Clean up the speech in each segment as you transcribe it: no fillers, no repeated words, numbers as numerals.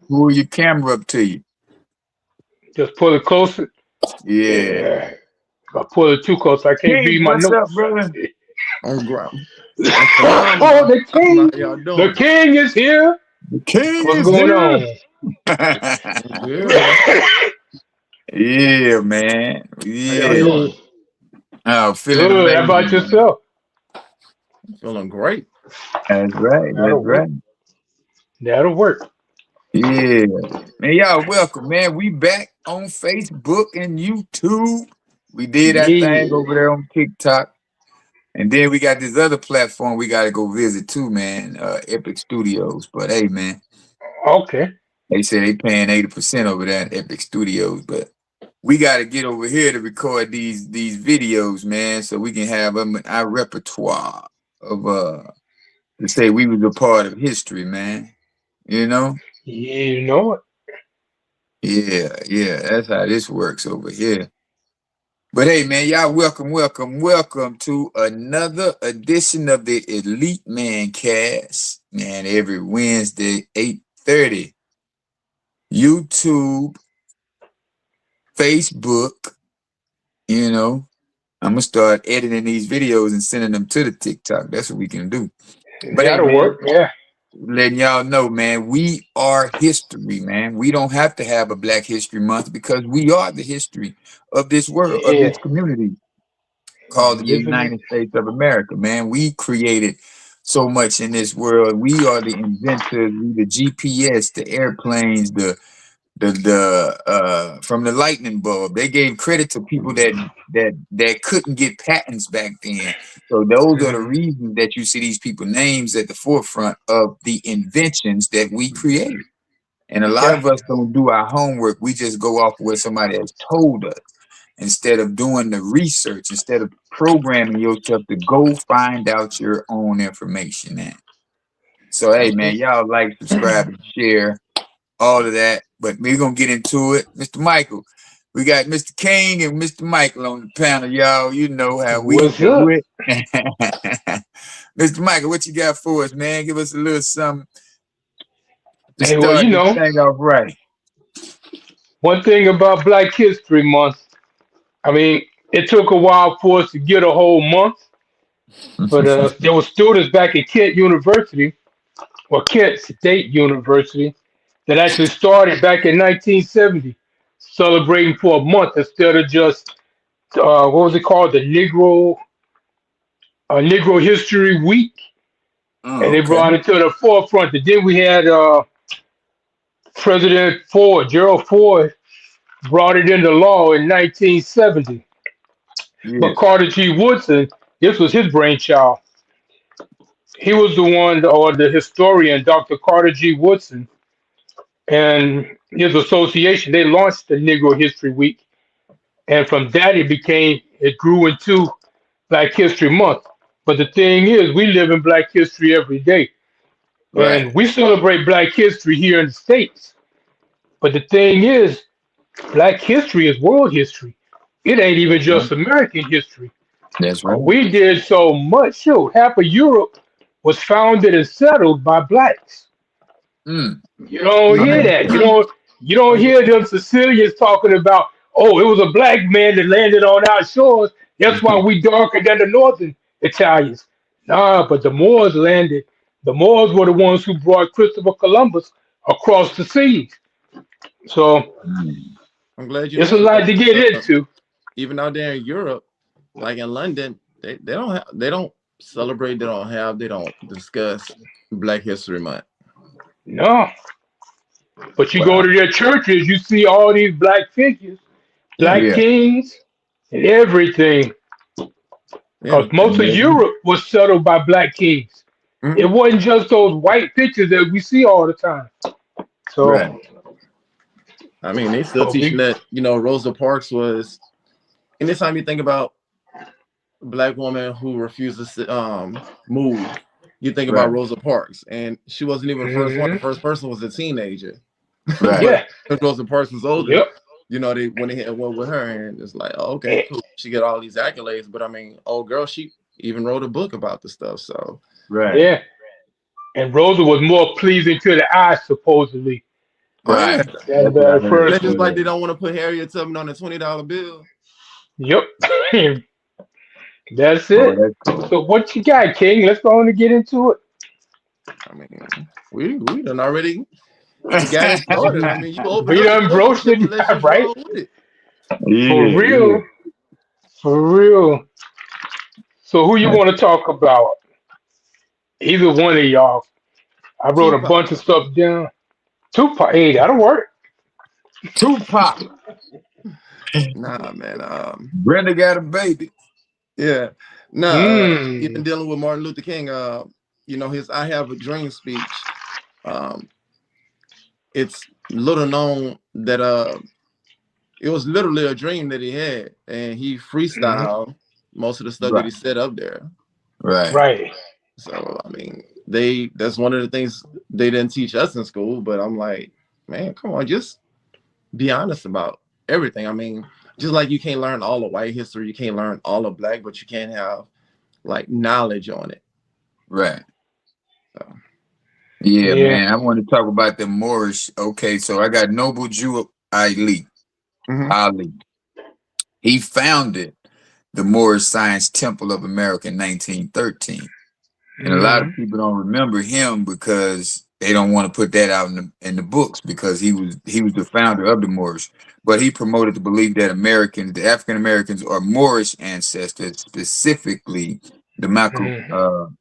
Pull your camera up to you. Just pull it closer. Yeah. Yeah. If I pull it too close, I can't read King, my what's up, notes. brother? I'm ground. I'm phenomenal. Oh, the I don't know king! how y'all The doing. king is here. The king What's is going here. on? I'm good, man. Yeah, man. How y'all Yeah. doing? Hey, Oh, feeling good. How about amazing, man. yourself? Feeling great. That's right. That's That'll work. right. That'll work. Yeah. Man, y'all welcome, man. We back on Facebook and YouTube. We did our thing Yeah. over there on TikTok. And then we got this other platform we got to go visit too, man. Epic Studios. But hey, man, Okay. they say they paying 80% over there at Epic Studios. But we got to get over here to record these videos, man, so we can have them in our repertoire of to say we was a part of history, man. You know? You know it. Yeah, yeah. That's how this works over here. But hey, man, y'all welcome to another edition of the Elite Mancast. Man, every Wednesday, 8:30. YouTube, Facebook, you know. I'm gonna start editing these videos and sending them to the TikTok. That's what we can do. But hey, That'll man, work. Yeah. letting y'all know, man, we are history, man. We don't have to have a Black History Month because we are the history of this world, of Yeah. this community called the Living it. United States of America, man. We created so much in this world. We are the inventors, we the GPS, the airplanes, the from the lightning bulb. They gave credit to people that couldn't get patents back then. So those are the Mhm. reasons that you see these people names at the forefront of the inventions that we create. And a lot Yeah. of us don't do our homework. We just go off of what somebody has told us instead of doing the research, instead of programming yourself to go find out your own information, man. So hey, man, y'all like, subscribe, and share all of that. But we're gonna get into it. Mr. Michael, we got Mr. King and Mr. Michael on the panel, y'all. You know how we What's do up? it. Mr. Michael, what you got for us, man? Give us a little something to Hey, well, start this thing off right. one thing about Black History Month, I mean, it took a while for us to get a whole month, but there were students back at Kent University, or Kent State University, that actually started back in 1970, celebrating for a month instead of just what was it called, the Negro History Week, and Oh, they okay. brought it to the forefront. And then we had President Ford, Gerald Ford, brought it into law in 1970. Yeah. But Carter G. Woodson, this was his brainchild. He was the one, or the historian, Dr. Carter G. Woodson, and his association. They launched the Negro History Week, and from that it grew into Black History Month. But the thing is, we live in Black history every day, Right. and we celebrate Black history here in the States. But the thing is, Black history is world history. It ain't even Right. just American history. That's right. We did so much. Shoot, half of Europe was founded and settled by blacks. Mm. You don't I hear mean, that. You don't I'm, hear them Sicilians talking about, oh, it was a black man that landed on our shores. That's why we darker than the northern Italians. Nah, but the Moors landed. The Moors were the ones who brought Christopher Columbus across the seas. So mm. I'm glad you it's a mentioned lot that. to get into. Even out there in Europe, like in London, they don't celebrate. They don't discuss Black History Month. No, but you go Wow. to their churches, you see all these black figures, Yeah, black Yeah. kings, and everything. yeah. Because most of Europe was settled by black kings. It Hmm. wasn't just those white pictures that we see all the time. So, Right. I mean, they still so teaching we, that Rosa Parks was. Anytime you think about black woman who refuses to move, you think about Right. Rosa Parks, and she wasn't even the first one. The mhm. first person was a teenager, Right. but Yeah, Rosa Parks was older. yep. They went ahead and went with her, and it's like, oh, okay, And, cool. She got all these accolades, but I mean, old girl, she even wrote a book about the stuff. So Right. yeah, and Rosa was more pleasing to the eye, supposedly, Oh yeah. Right. than That's what I the heard. first That's just one. like they Yeah. don't want to put Harriet Tubman on a $20 bill. Yep, that's Oh, it. that's cool. So what you got, King? Let's go on and get into it. I mean, we done already got it started. I mean, you opened We up the done door. broached it, Let's just right? roll with it. For Yeah, yeah. real, for real. So who you want to talk about? Either one of y'all. I wrote a Tupac. bunch of stuff down. Tupac, hey, that'll work. Tupac. Nah, man. Brenda got a baby. Yeah. Nah. Even Hmm. dealing with Martin Luther King. His "I Have a Dream" speech. Um, it's little known that it was literally a dream that he had, and he Hmm. freestyled most of the stuff that Right. he said up there. Right. Right. So I mean, that's one of the things they didn't teach us in school. But I'm like, man, come on, just be honest about everything. I mean, just like you can't learn all of white history, you can't learn all of black, but you can have like knowledge on it. Right. So, Yeah, Yeah. man. I want to talk about the Moorish. Okay, so I got Noble Jew Ali. mhm. Ali. He founded the Moorish Science Temple of America in 1913. And a lot of Hmm. people don't remember him because they don't want to put that out in the books because he was the founder of the Moorish. But he promoted the belief that the African Americans, are Moorish ancestors, specifically the Hmm.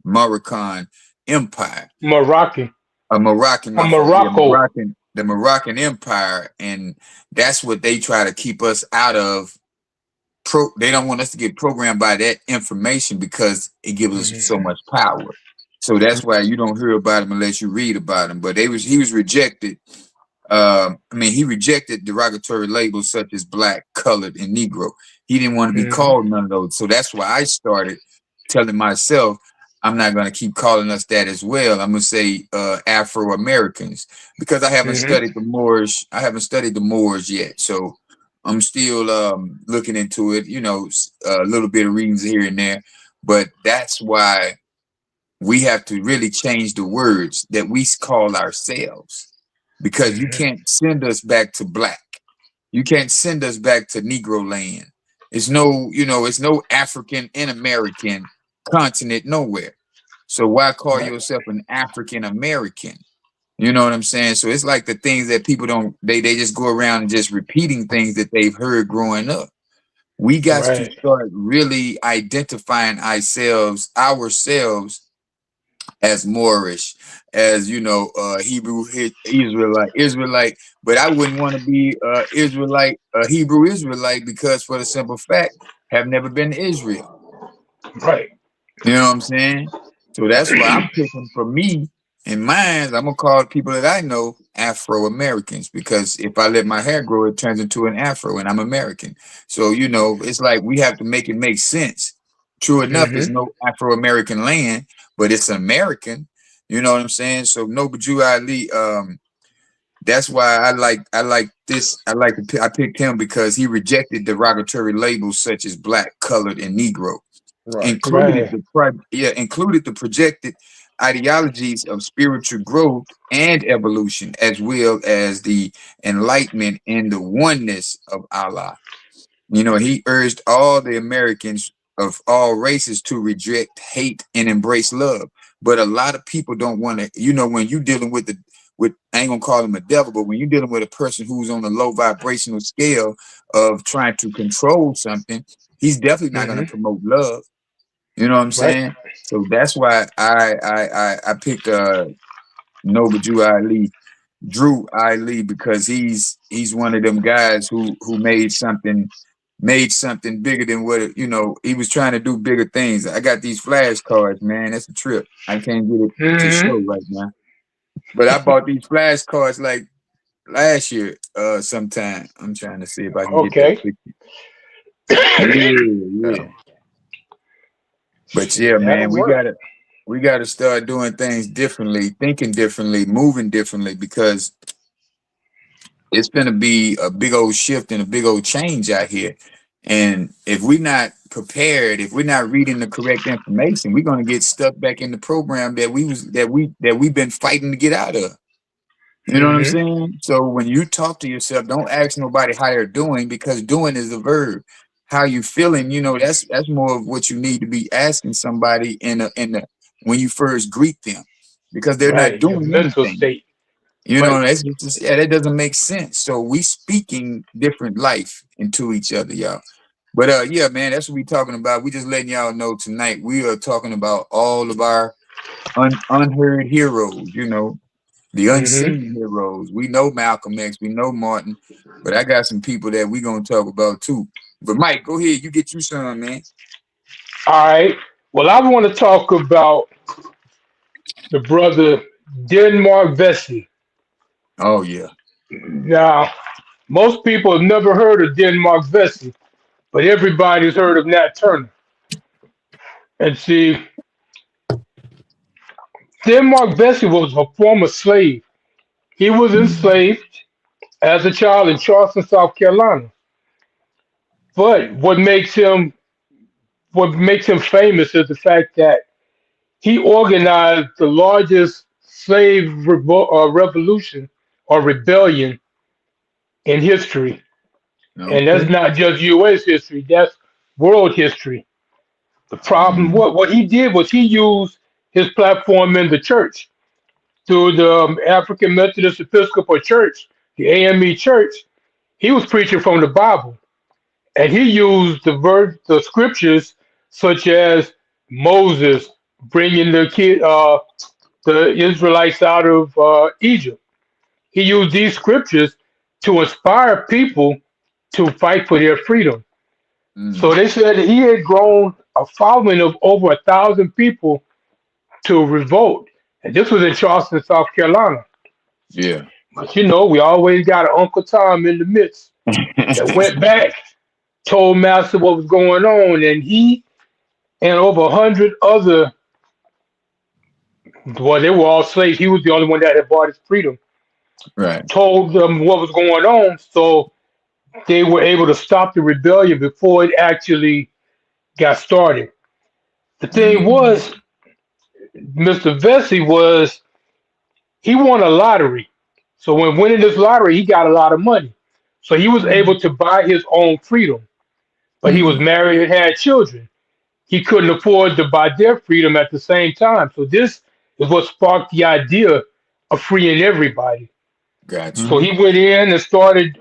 Moroccan Empire, Moroccan. a Moroccan, A my fault, yeah, Morocco. the Moroccan Empire, and that's what they try to keep us out of. They don't want us to get programmed by that information because it gives us so Hmm. much power. So that's why you don't hear about him unless you read about him. But he was rejected. He rejected derogatory labels such as black, colored, and Negro. He didn't want to be Hmm. called none of those. So that's why I started telling myself I'm not going to keep calling us that as well. I'm going to say Afro Americans because I haven't Hmm. studied the Moors. I haven't studied the Moors yet. So I'm still looking into it. A little bit of readings here and there. But that's why we have to really change the words that we call ourselves because you Hmm. can't send us back to black. You can't send us back to Negro land. It's no African and American continent nowhere. So why call Right. yourself an African American? You know what I'm saying? So it's like the things that people don't, they just go around and just repeating things that they've heard growing up. We got to Right. start really identifying ourselves as Moorish, as Hebrew Israelite. But I wouldn't want to be Israelite, Hebrew Israelite, because for the simple fact, have never been to Israel. Right. You know what I'm saying? So that's why I'm picking for me and mine. I'm gonna call people that I know Afro Americans because if I let my hair grow, it turns into an Afro, and I'm American. So it's like we have to make it make sense. True enough, it's Hmm. no Afro American land, but it's American. You know what I'm saying? So Noble Jew Ali, that's why I like this. I picked him because he rejected derogatory labels such as black, colored, and Negro Right. included Right. included the projected ideologies of spiritual growth and evolution, as well as the enlightenment and the oneness of Allah. He urged all the Americans of all races to reject hate and embrace love. But a lot of people don't want to, when you're dealing with, I ain't gonna call him a devil, but when you're dealing with a person who's on a low vibrational scale of trying to control something, he's definitely not gonna Hmm. promote love. You know what I'm Right. saying? So that's why I picked Noble Drew Ali, because he's one of them guys who made something bigger than he was trying to do bigger things. I got these flashcards, man. That's a trip. I can't get it to Hmm. show right now. But I bought these flashcards like last year, sometime. I'm trying to see if I can get that Okay. picture. Yeah, Yeah. yeah. But yeah, That'll man, we work. gotta start doing things differently, thinking differently, moving differently, because it's gonna be a big old shift and a big old change out here. And if we're not prepared, if we're not reading the correct information, we're gonna get stuck back in the program that we've been fighting to get out of. You know what I'm Hmm. saying? So when you talk to yourself, don't ask nobody how they're doing, because doing is a verb. How you feeling, that's more of what you need to be asking somebody in the when you first greet them, because they're not Right. Your doing mental anything. state. But That's just, yeah, that doesn't make sense. So we speaking different life into each other, y'all. But yeah, man, that's what we talking about. We just letting y'all know tonight we are talking about all of our unheard heroes, the hmm unseen heroes. We know Malcolm X, we know Martin, but I got some people that we gonna talk about too. But Mike, go ahead, you get you some, man. all right. Well, I want to talk about the brother Denmark Vesey. Oh yeah. Now, most people have never heard of Denmark Vesey, but everybody's heard of Nat Turner. And see, Denmark Vesey was a former slave. He was Mm, enslaved as a child in Charleston, South Carolina. But what makes him famous is the fact that he organized the largest revolution or rebellion in history. And that's okay. not just US history, that's world history. The problem, Mm, what he did was he used his platform in the church through the African Methodist Episcopal Church, the AME Church. He was preaching from the Bible, and he used the scriptures such as Moses bringing the Israelites out of Egypt. He used these scriptures to inspire people to fight for their freedom. So mm, they said that he had grown a following of over 1,000 people to revolt. And this was in Charleston, South Carolina. yeah. But we always got an Uncle Tom in the midst that went back, told Master what was going on, and he and over 100 other, well, they were all slaves. He was the only one that had bought his freedom. Right. Told them what was going on, so they were able to stop the rebellion before it actually got started. The thing Mm, was, Mr. Vesey he won a lottery. So when winning this lottery, he got a lot of money. So he was able to buy his own freedom. But he was mm, married and had children. He couldn't afford to buy their freedom at the same time. So this is what sparked the idea of freeing everybody. got you. So Hmm. he went in and started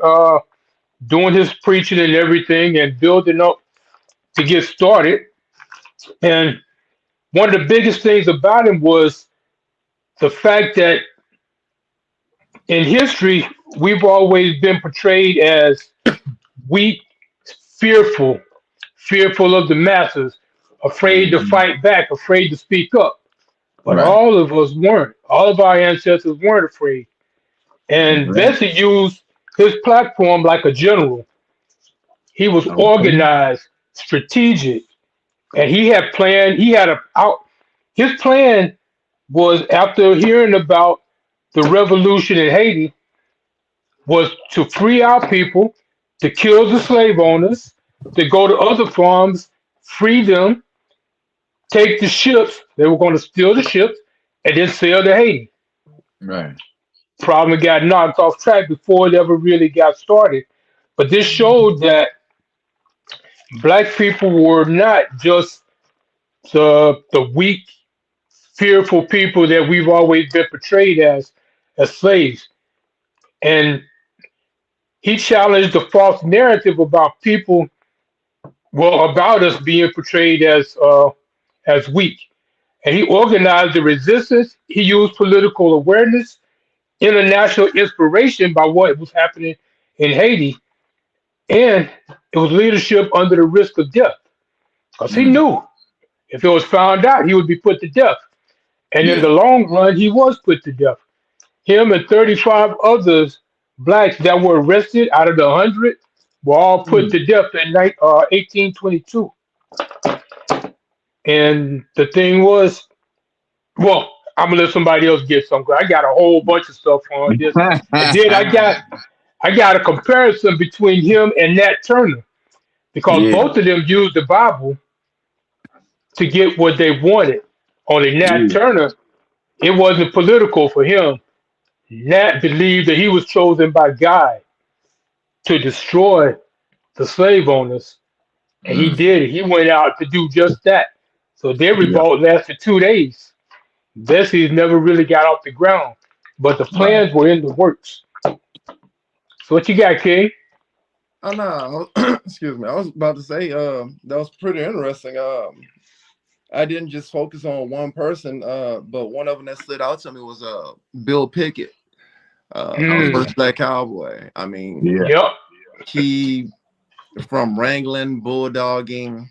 doing his preaching and everything and building up to get started. And one of the biggest things about him was the fact that in history, we've always been portrayed as weak, fearful, fearful of the masses, afraid to Mm, fight back, afraid to speak up. But right. all of us weren't. All of our ancestors weren't afraid. That's And right. Bessie used his platform like a general. He was Okay. organized, strategic, and he had planned. He had a out. His plan was after hearing about the revolution in Haiti was to free our people, to kill the slave owners, to go to other farms, free them, take the ships. They were going to steal the ships and then sail to Haiti. Right. Problem got knocked off track before it ever really got started. But this showed that black people were not just the weak, fearful people that we've always been portrayed as slaves. And he challenged the false narrative about people, well, about us being portrayed as weak. And he organized the resistance. He used political awareness, international inspiration by what was happening in Haiti, and it was leadership under the risk of death. Because he Mm, knew if it was found out, he would be put to death. And in yeah. the long run, he was put to death. Him and 35 others, blacks that were arrested out of the 100, were all put Mm. to death in 1822. And the thing was, well, I'm gonna let somebody else get some. I got a whole bunch of stuff on this, and then I got a comparison between him and Nat Turner. because Yeah. both of them used the Bible to get what they wanted. Only Nat Yeah. Turner, it wasn't political for him. Nat believed that he was chosen by God to destroy the slave owners, and he Mm. did it. He went out to do just that. So their Yeah. revolt lasted 2 days. Veses never really got off the ground, but the Right. plans were in the works. So what you got, King? Oh no, excuse me. I was about to say, that was pretty interesting. I didn't just focus on one person, but one of them that stood out to me was Bill Pickett, Oh the Mm, yeah. first black cowboy. I mean, Yeah. yep, he from wrangling, bulldogging,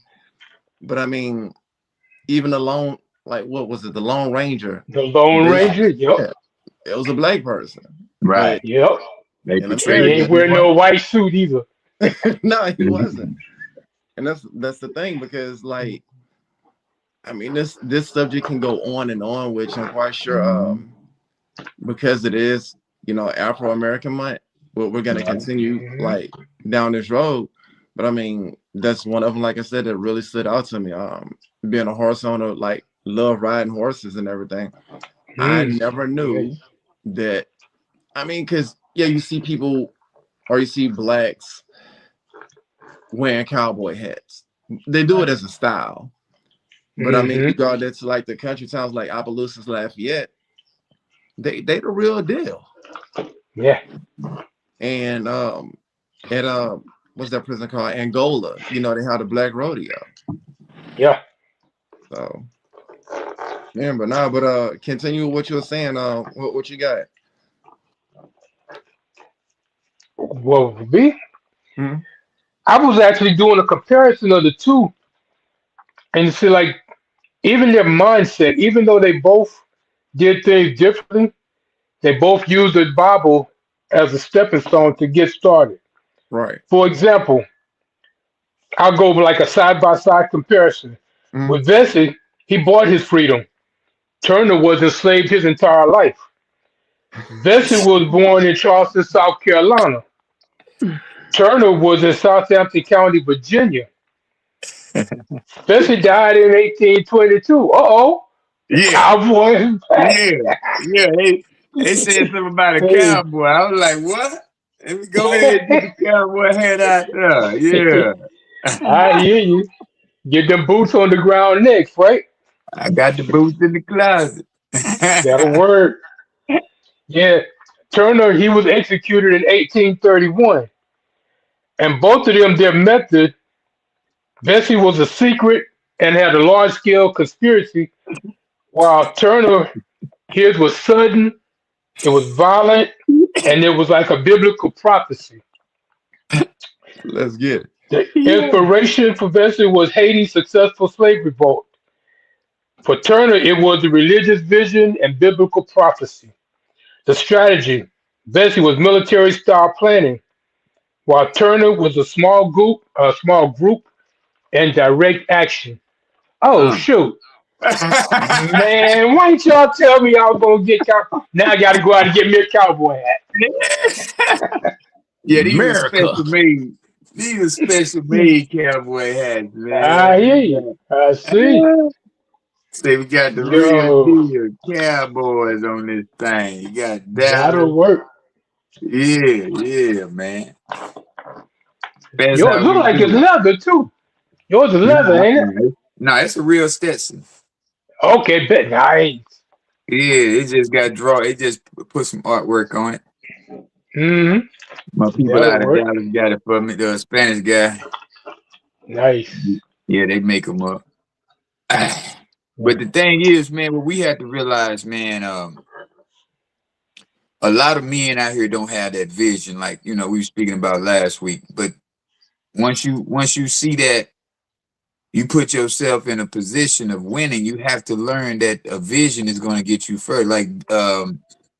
but I mean, even the lone, like what was it, the Lone Ranger? the Lone They, Ranger. Yep, yeah, it was a black person, but Right. yep. They in portray He it ain't as he America, wearing was. no white suit either. no, he wasn't. And that's the thing because like I mean this subject can go on and on, which I'm quite sure Mhm. because it is, Afro American month, but we're gonna Right. continue Mhm. like down this road. But I mean, that's one of them, like I said, that really stood out to me. Being a horse owner, like love riding horses and everything. I Mm. never Yeah. knew that. I mean, because yeah, you see people or you see blacks wearing cowboy hats. They do it as a style. But I mean, you Hmm. go out there to like the country towns like Opelousas, Lafayette, they the real deal. Yeah. And at what's that prison called? Angola. They had a black rodeo. Yeah. So yeah, but continue with what you were saying. What you got? Well, me, Hmm. I was actually doing a comparison of the two, and you see, like, even their mindset, even though they both did things differently, they both used the Bible as a stepping stone to get started. Right. For example, I'll go with like a side by side comparison. Hmm. With Vesey, he bought his freedom. Turner was enslaved his entire life. Vesey was born in Charleston, South Carolina. Turner was in Southampton County, Virginia. Vesey died in 1822. Uh-oh, the Yeah. cowboy is back. Yeah. Yeah. They said something about a Hey. cowboy. I was like, what? Let me go ahead and get the cowboy hat out there. Yeah. I hear you. Get them boots on the ground next, right? I got the boots in the closet. That'll work. Yeah. Turner, he was executed in 1831. And both of them, their method, Vesey was a secret and had a large scale conspiracy, while Turner, his was sudden, it was violent, and it was like a biblical prophecy. Let's get it. The Yeah. inspiration for Vesey was Haiti's successful slave revolt. For Turner, it was the religious vision and biblical prophecy. The strategy, Vesey was military style planning, while Turner was a small group and direct action. Oh Uh. shoot. Man, why didn't y'all tell me I was gonna get cow? Now I gotta go out and get me a cowboy hat. Yeah, these are America. special made. These are special made cowboy hats, I hear man. you. I see. Say we got the real Yo, deal cowboys on this thing. You got Dallas. that'll work. Yeah, yeah, man. That's Yours how look we like it's do it. leather too. Yours is leather, No, ain't it? no, it's a real Stetson. Okay, bet nice. Yeah, it just got draw. It just put some artwork on it. Mm-hmm. My people That'll out of work. Dallas got it for me. The Spanish guy. Nice. Yeah, they make them up. But the thing is, man, what we have to realize, man, a lot of men out here don't have that vision, like we were speaking about last week. But once you see that, you put yourself in a position of winning. You have to learn that a vision is going to get you further.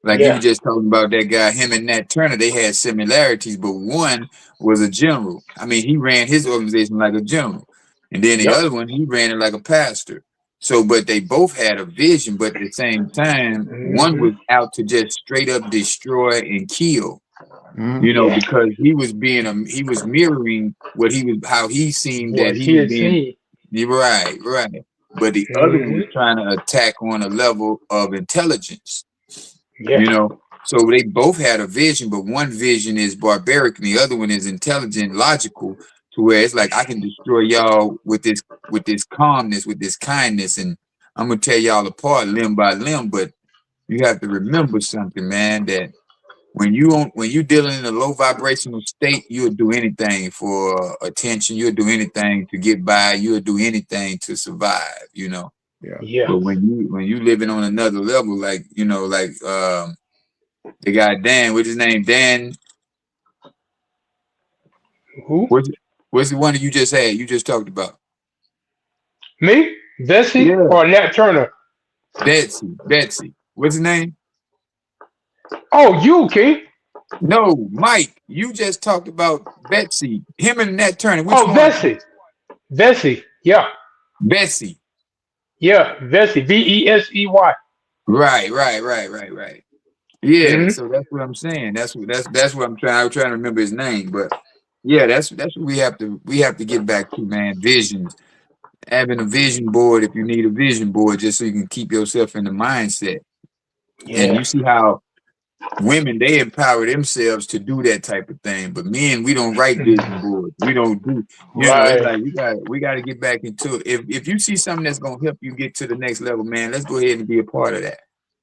Like you were Yeah. just talking about that guy, him and Nat Turner, they had similarities, but one was a general. I mean, he ran his organization like a general, and then the Yep. other one, he ran it like a pastor. So, but they both had a vision, but at the same time, one Mm-hmm. was out to just straight up destroy and kill, You know, Yeah. because he was he was mirroring what he was, how he seemed that What he he was had being. seen. Right, right. But the other one was Mm-hmm. trying to attack on a level of intelligence, Yeah. you know. So they both had a vision, but one vision is barbaric and the other one is intelligent, logical, to where it's like I can destroy y'all with this calmness, with this kindness, and I'm gonna tear y'all apart limb by limb. But you have to remember something, man, that when you dealing in a low vibrational state, you'll do anything for attention. You'll do anything to get by. You'll do anything to survive. You know. Yeah. Yeah. But when you living on another level, like the guy Dan, what's his name? Dan. Who? What's what's the one that you just had? You just talked about. Me? Bessie Yeah, or Nat Turner? Betsy. Betsy. What's his name? Oh, you, King. No, Mike. You just talked about Betsy. Him and Nat Turner. Which Oh, one? Bessie. Bessie. Yeah. Betsy. Yeah. Vesey. Vesey. Right, right, right, right, right. Yeah, Mm-hmm. so that's what I'm saying. That's what I'm trying. I was trying to remember his name, but yeah, that's what we have to get back to, man. Visions, having a vision board if you need a vision board, just so you can keep yourself in the mindset. And Yeah. you see how women, they empower themselves to do that type of thing, but men, we don't write vision boards. We don't do. You know, it's Right. like we got to get back into it. If you see something that's gonna help you get to the next level, man, let's go ahead and be a part of that.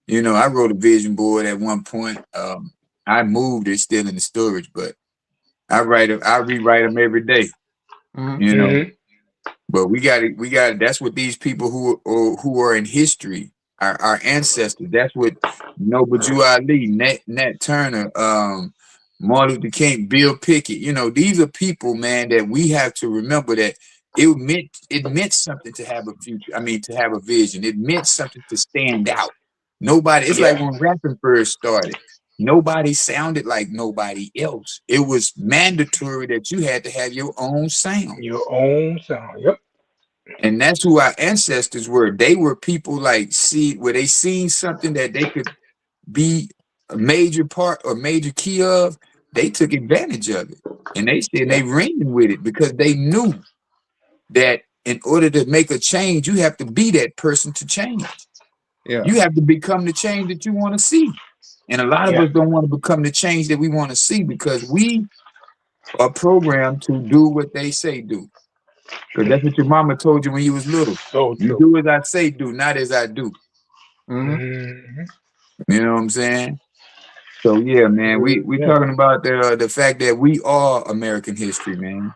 You know, I wrote a vision board at one point. I moved it, still in the storage, but I write it. I rewrite them every day. Mm-hmm. You know, Mm-hmm. but we got it. That's what these people who are in history, our ancestors. That's what Noble Jew Ali, Nat Turner, Martin Luther King, Bill Pickett. You know, these are people, man, that we have to remember that it meant something to have a future. I mean, to have a vision. It meant something to stand out. Nobody. It's like Yeah. when rapping first started. Nobody sounded like nobody else. It was mandatory that you had to have your own sound. Your own sound. Yep. And that's who our ancestors were. They were people like where they seen something that they could be a major part or major key of. They took advantage of it, and they said Yeah. they ran with it because they knew that in order to make a change, you have to be that person to change. Yeah. You have to become the change that you want to see. And a lot of Yeah. us don't want to become the change that we want to see because we are programmed to do what they say do. Because that's what your mama told you when you was little. So You true. do as I say do, not as I do. Mm-hmm. Mm-hmm. You know what I'm saying? So yeah, man, we Yeah. talking about the fact that we are American history, man.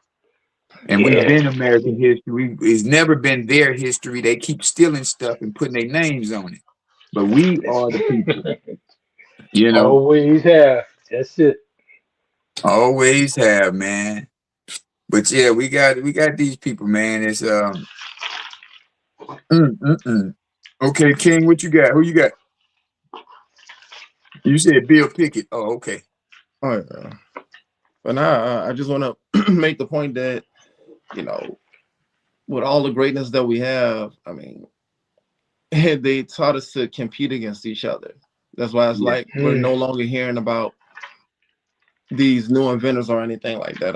And we've Yeah. been American history. It's never been their history. They keep stealing stuff and putting their names on it. But we are the people, you know, Always have. That's it. always have, man. But yeah, we got these people, man. It's mm, mm, mm. Okay, King, what you got? Who you got? You said Bill Pickett. Oh, okay. Oh yeah. But now I just want to make the point that you know, with all the greatness that we have, I mean, they taught us to compete against each other. That's why it's Yeah. like we're Mm. no longer hearing about these new inventors or anything like that.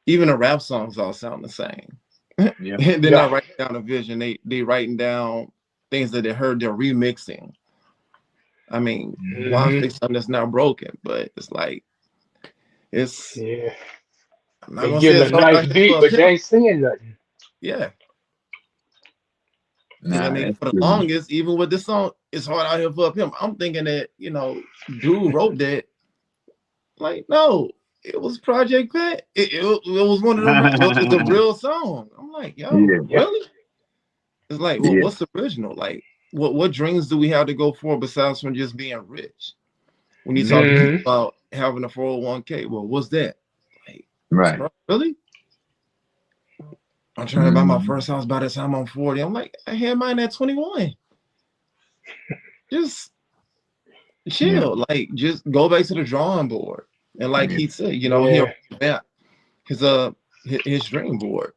Even the rap songs all sound the same. Yeah. They're Yeah. not writing down a vision. They writing down things that they heard. They're remixing. I mean, why Mm-hmm. fix something that's now broken? But it's like it's. Yeah. I'm not They gonna say getting it's a hard nice out here beat, for a but they pimp. ain't singing nothing. Yeah, because I Nah, mean, that's for the true. longest, even with this song, it's hard out here for a pimp. I'm thinking that dude wrote that. Like, no, it was Project Pat. It was one of them. It was a real song. I'm like, yo, Yeah, Yeah. really? It's like, well, yeah. what's the original? Like, what dreams do we have to go for besides from just being rich? When you talk to Hmm. people Mm-hmm. about having a 401k, well, what's that? Like, Right. bro, really? I'm trying to buy my Hmm. first house by the time I'm 40. I'm like, I had mine at 21. Just Yeah. chill. Like, just go back to the drawing board. And like Yeah. he said, he'll Yeah. revamp his his dream board.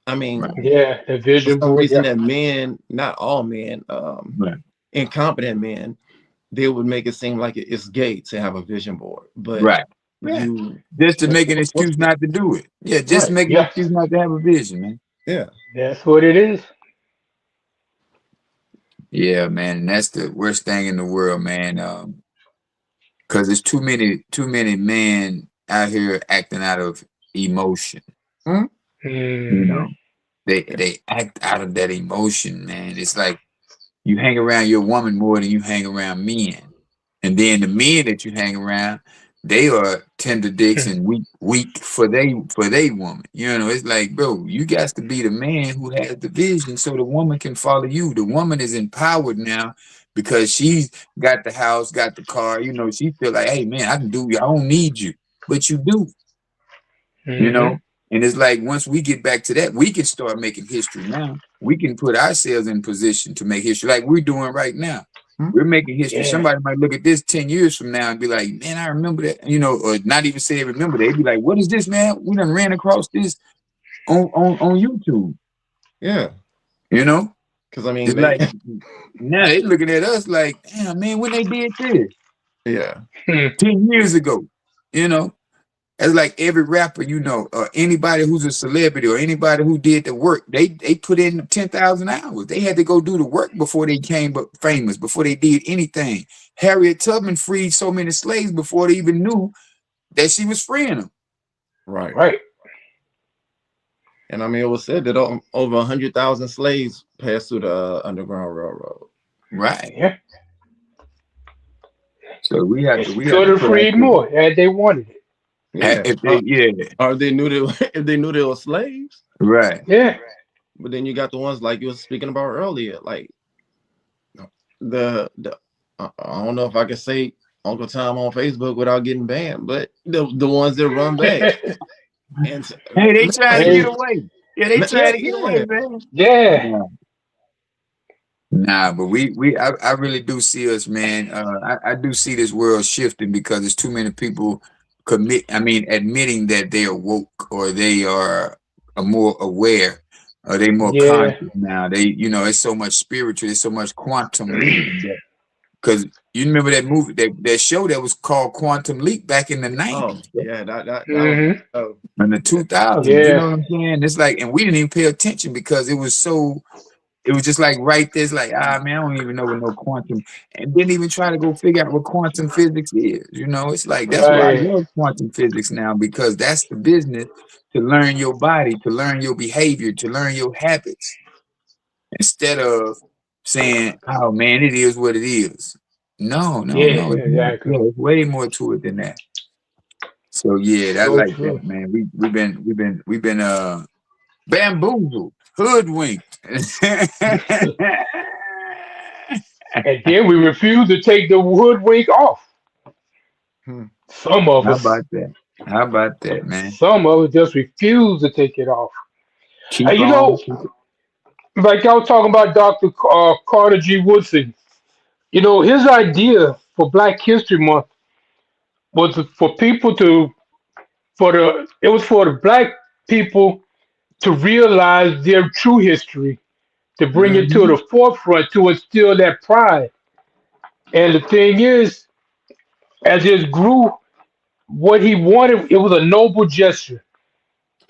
I mean, Right. Yeah. The for vision some board. reason Yeah. that men, not all men, Right. incompetent men they would make it seem like it's gay to have a vision board, but Right. Yeah. you Just to make an what's excuse not to do it. Yeah, just to right? make an Yes, excuse not to have a vision, man. Yeah, that's what it is. Yeah, man. And that's the worst thing in the world, man. Because there's too many men out here acting out of emotion. Mhm. You Hmm. know, they act out of that emotion, man. It's like you hang around your woman more than you hang around men. And then the men that you hang around, they are tender dicks and weak for they woman. You know, it's like, bro, you got to be the man who has the vision so the woman can follow you. The woman is empowered now because she's got the house, got the car. You know, she feel like, hey man, I can do you. I don't need you, but you do. You Hmm. know, and it's like once we get back to that, we can start making history now. We can put ourselves in position to make history like we're doing right now. Mhm. We're making history. Yeah. Somebody might look at this 10 years from now and be like, man, I remember that, you know, or not even say they remember that. They'd be like, what is this, man? We done ran across this on YouTube, yeah. you know? Because I mean, It's they, like now they looking at us like, damn, man, when they did this yeah, Hmm. 10 years ago, you know? It's like every rapper, you know, or anybody who's a celebrity or anybody who did the work, they put in 10,000 hours. They had to go do the work before they came but famous, before they did anything. Harriet Tubman freed so many slaves before they even knew that she was freeing them. right. Right. And I mean, it was said that over 100,000 slaves passed through the Underground Railroad. Right. Yeah. So we have And to she we have could to have put freed ourselves more had they wanted it. Yeah, if they yeah, or they knew they if they knew they were slaves. right. Yeah. But then you got the ones like you were speaking about earlier, like the I don't know if I could say Uncle Tom on Facebook without getting banned, but the ones that run back and Hey, they trying to get Hey. away. Yeah, they yeah, trying to get away, yeah, man. Yeah. Yeah. Nah, but I really do see us, man. I do see this world shifting because there's too many people admitting that they are woke or they are more aware or they more Yeah. conscious now. It's so much spiritual, there's so much quantum leap. Because you remember that movie, that show that was called Quantum Leap back in the oh 90s, yeah, that was Hmm. oh in the 2000s. You know Yeah. what I'm saying? It's like, and we didn't even pay attention because it was just like right there. It's like, man, I don't even know what no quantum, and didn't even try to go figure out what quantum physics is. You know, it's like that's why I Right. love quantum physics now because that's the business to learn your body, to learn your behavior, to learn your habits, instead of saying, "Oh man, it is what it is." No, no, Yeah. no. It's more. Exactly. Yeah, it's way more to it than that. So yeah, I So like that, true. man. We've been bamboozled, hoodwinked. And then we refuse to take the hoodwink off. hmm. Some of How us. about that? How about that, man? Some of us just refuse to take it off. Keep You on. know, like I was talking about Dr. Carter G. Woodson. You know, his idea for Black History Month was for people to, it was for the black people to realize their true history, to bring it to Mm-hmm. the forefront, to instill that pride. And the thing is, as it grew, what he wanted, it was a noble gesture.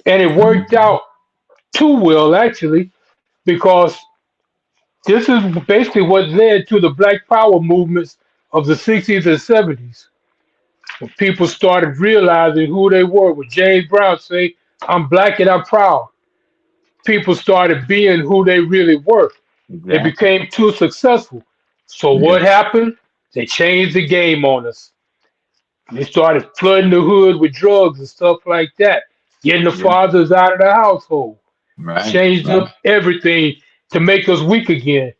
And it worked Mm-hmm. out too well, actually, because this is basically what led to the Black Power movements of the 60s and 70s. When people started realizing who they were, when James Brown say, "I'm black and I'm proud," people started being who they really were. They Exactly. became too successful. So Yeah. what happened? They changed the game on us. They started flooding the hood with drugs and stuff like that, getting the Yeah. fathers out of the household, Right. changed Right. up everything to make us weak again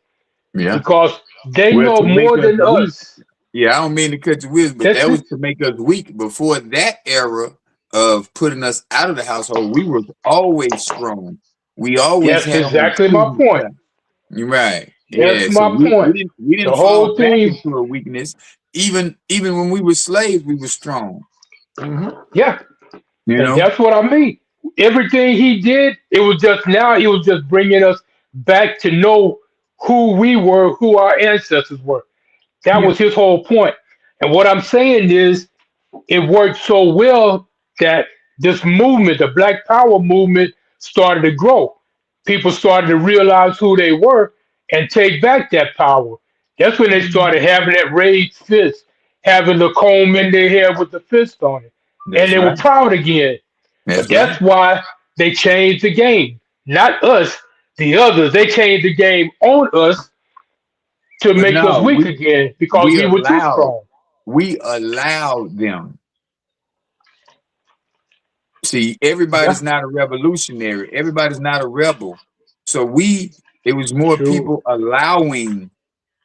Yeah. because they Well, know to make more us than weak. us. Yeah, I don't mean to cut your wisdom, but That's that was it. to make us weak. Before that era of putting us out of the household, we were always strong. We always That's had on the exactly my shoes. point. You're right. That's Yeah. So my we point. didn't we The didn't fall whole back thing, into a weakness. Even when we were slaves, we were strong. Hmm. yeah, You and know. that's what I mean. Everything he did, it was just now, he was just bringing us back to know who we were, who our ancestors were. That Yeah. was his whole point. And what I'm saying is, it worked so well that this movement, the Black Power movement, started to grow. People started to realize who they were and take back that power. That's when they started having that raised fist, having the comb in their hair with the fist on it. And That's they were right. proud again. But That's right. that's why they changed the game. Not us, the others. They changed the game on us to But make us no, weak again because we we were too allowed strong. we allowed them. See, everybody's Yeah, not a revolutionary. Everybody's not a rebel. So it was more true. people allowing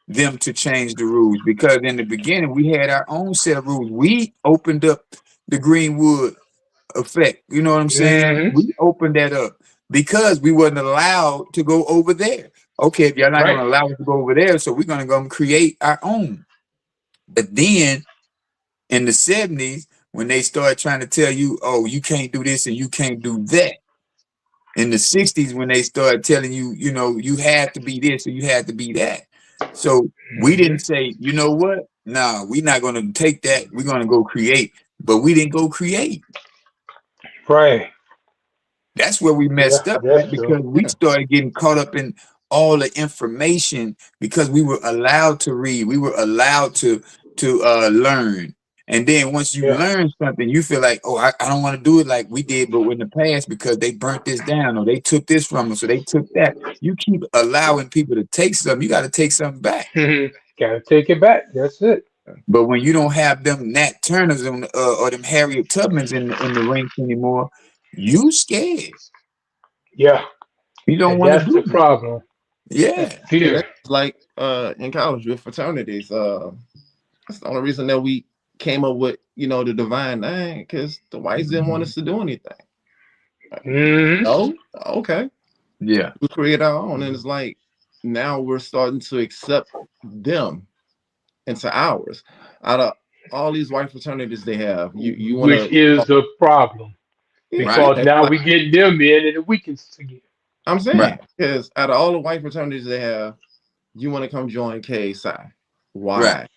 them to change the rules because in the beginning we had our own set of rules. We opened up the Greenwood effect. You know what I'm saying? Hmm. We opened that up because we wasn't allowed to go over there. Okay, if y'all not Right. gonna allow us to go over there, so we're gonna go and create our own. But then in the 70s, when they started trying to tell you, oh, you can't do this and you can't do that. In the 60s, when they started telling you, you had to be this or you had to be that. So we didn't Hmm. say, you know what? No, we're not going to take that. We're going to go create. But we didn't go create. Right. That's where we Yeah, messed up at that's true. because we started getting caught up in all the information because we were allowed to read. We were allowed to learn. And then once you Yeah. learn something, you feel like, oh, I don't want to do it like we did, but in the past because they burnt this down or they took this from us, so they took that. You keep allowing people to take something, you got to take something back. Gotta take it back. That's it. But when you don't have them Nat Turners or them Harriet Tubmans in the ranks anymore, you scared. Yeah. You don't And want to that's the do it. problem. That Yeah. Yeah, fear. that's like in college with fraternities. That's the only reason that we came up with, the divine nine, because the whites didn't want us to do anything. Hmm. Oh, okay. Yeah. We create our own, and it's like now we're starting to accept them into ours. Out of all these white fraternities they have, you want Which to, is the problem. yeah. Right. Because It's now like we get them in and it weakens us again. I'm Right. saying, because out of all the white fraternities they have, you want to come join KSI. Right. Why?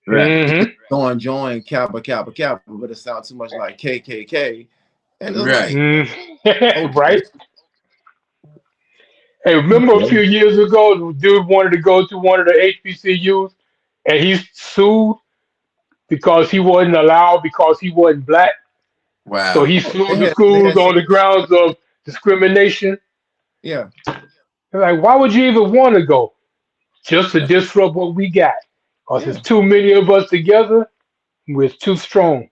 Right. You Hmm. can join Kappa Kappa Kappa, but it sounds too much like KKK, and it's Right. like, Hmm. okay, Right. Hey, remember a few Okay. years ago, the dude wanted to go to one of the HBCUs and he sued because he wasn't allowed because he wasn't black. So Wow. he oh, they sued the had they schools had on the shirts, grounds of discrimination. yeah, They're like, why would you even want to go? Just to yeah, disrupt what we got. Because yeah. there's too many of us together, we're too strong.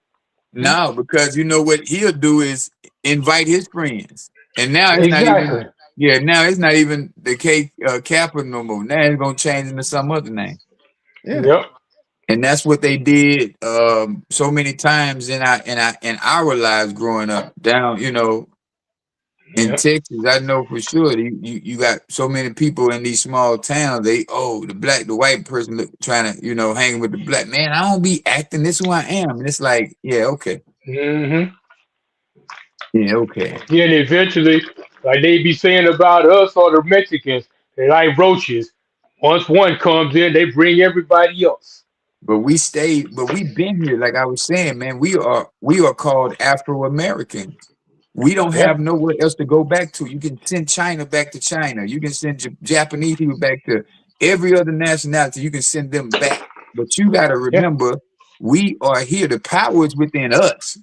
Mhm. No, because you know what he'll do is invite his friends, and now it's not even. Exactly. Yeah, now it's not even the K Kappa no more. Now it's gonna change into some other name, Yeah, Yep. and that's what they did so many times in our lives growing up down. In Yep. Texas, I know for sure you got so many people in these small towns. The white person trying to hang with the black man. I don't be acting. This is who I am, and it's like, yeah, okay, Hmm. yeah, okay. Then eventually, like they be saying about us or the Mexicans, they like roaches. Once one comes in, they bring everybody else. But we've been here. Like I was saying, man, we are called Afro Americans. We don't Yeah. have nowhere else to go back to. You can send China back to China. You can send Japanese people back to every other nationality. You can send them back. But you got to Yeah. remember, we are here. The power is within us.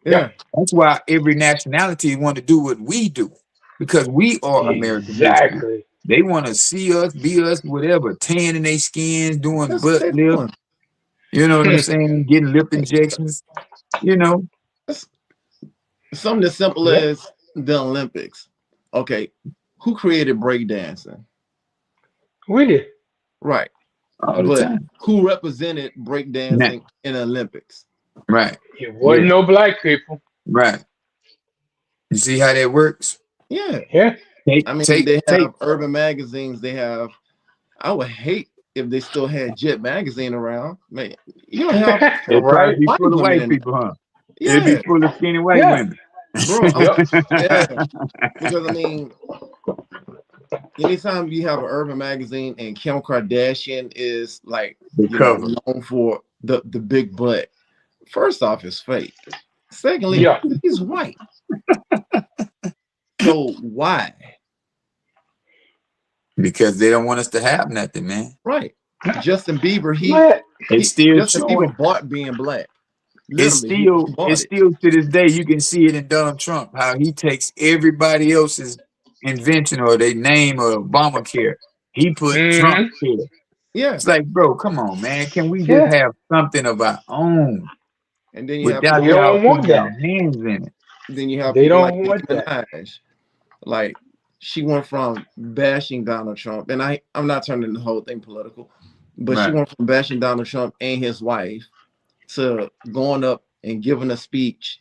Yeah. yeah. That's why every nationality want to do what we do because we are American history. Exactly. They want to see us, be us, whatever, tanning their skins, doing That's what butt they're lift. doing. You know what I'm saying? Getting lip injections. You know, That's something as simple Yeah. as the Olympics. Okay, who created breakdancing? We did. Right, all the but time. who represented Nah, breakdancing in the Olympics? right. It wasn't Yeah. no black people. Right. You see how that works? Yeah, Yeah. Take, I mean, take, they take. have urban magazines. They have. I would hate if they still had Jet magazine around. Man, you don't have It'd probably Right. be white full of women white in people, huh? there. It'd be Yeah, full of skinny white Yeah. women. bro. Yep. Yeah, because I mean, anytime you have an urban magazine and Kim Kardashian is like, The cover. known for the big butt. First off, it's fake. Secondly, Yeah. he's white. So why? Because they don't want us to have nothing, man. Right. Justin Bieber, It's still Justin showing. Bieber bought being black. It's Literally, he bought it's it. still to this day, you can see it in Donald Trump, how he takes everybody else's invention or they name or Obamacare. He put Trump here. Yeah. It's like, bro, come on, man. Can we Yeah. just have something of our own And then you have without They don't want putting our that. hands in it? Then you have They people don't like want Nicki that. Minaj. Like, she went from bashing Donald Trump, and I'm not turning the whole thing political, but she Right. went from bashing Donald Trump and his wife to going up and giving a speech.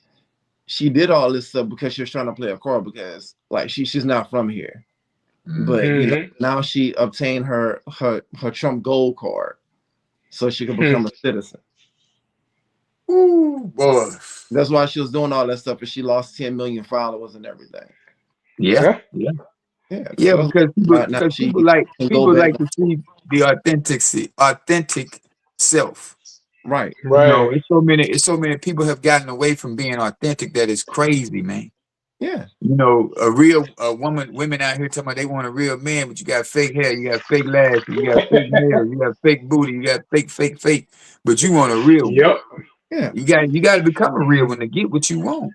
She did all this stuff because she was trying to play a card because, like, she's not from here. But now she obtained her Trump gold card so she could become a citizen. Ooh, boy. That's why she was doing all that stuff, and she lost 10 million followers and everything. Yeah. Yeah, Yeah, so because people like to see the authentic self. right. You know, it's so many people have gotten away from being authentic that is crazy, man. Yeah. You know, women out here talking about they want a real man, but you got fake hair, you got fake lashes, you got fake nails, you got fake booty, you got fake, but you want a real one. Yep. Yeah. You got to become a real one to get what you want.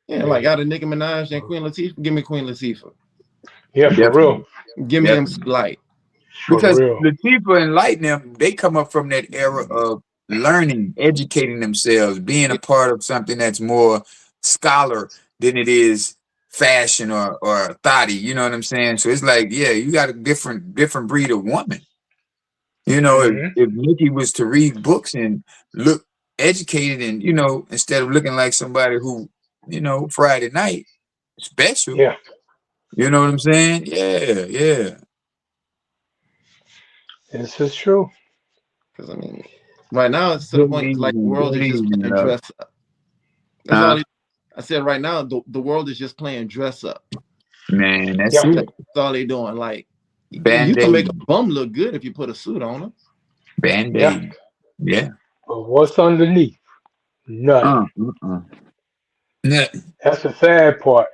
Yeah, like out of Nicki Minaj and Queen Latifah, give me Queen Latifah. Yeah, for real. Give me MC Light. Because real. Latifah and Light them, they come up from that era of learning, educating themselves, being a part of something that's more scholar than it is fashion or thotty. You know what I'm saying? So it's like, yeah, you got a different breed of woman. You know, if Nicki was to read books and look educated and, you know, instead of looking like somebody who, you know, Friday night special. Yeah. You know what I'm saying? Yeah. This is true. Because I mean, right now it's to the point like the world is just playing dress up. That's all I said. Right now, the world is just playing dress up. Man, that's Yeah. it. That's all they doing. Like, you Band-Aid. can make a bum look good if you put a suit on him. Band-Aid. Yeah. But what's underneath? Nothing. Yeah. That's the sad part.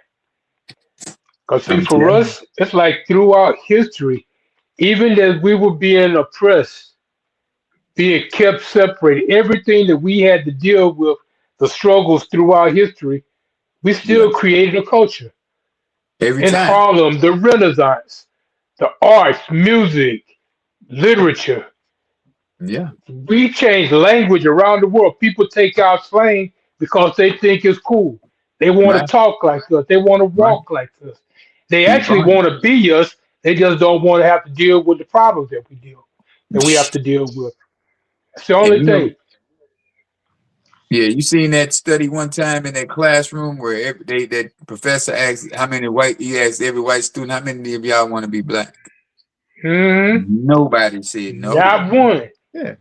Because see, I'm for telling us, it's like throughout history, even as we were being oppressed, being kept separated, everything that we had to deal with, the struggles throughout history, we still created a culture. Every In time. Harlem, the Renaissance, the arts, music, literature. Yeah. We changed language around the world. People take our slang because they think it's cool. They want to talk like us. They want to walk like us. They actually want to be us. They just don't want to have to deal with the problems that we have to deal with. That's the only thing. Yeah, you seen that study one time in that classroom where that professor asked he asked every white student, how many of y'all want to be black? Nobody said no. Not one. Yeah.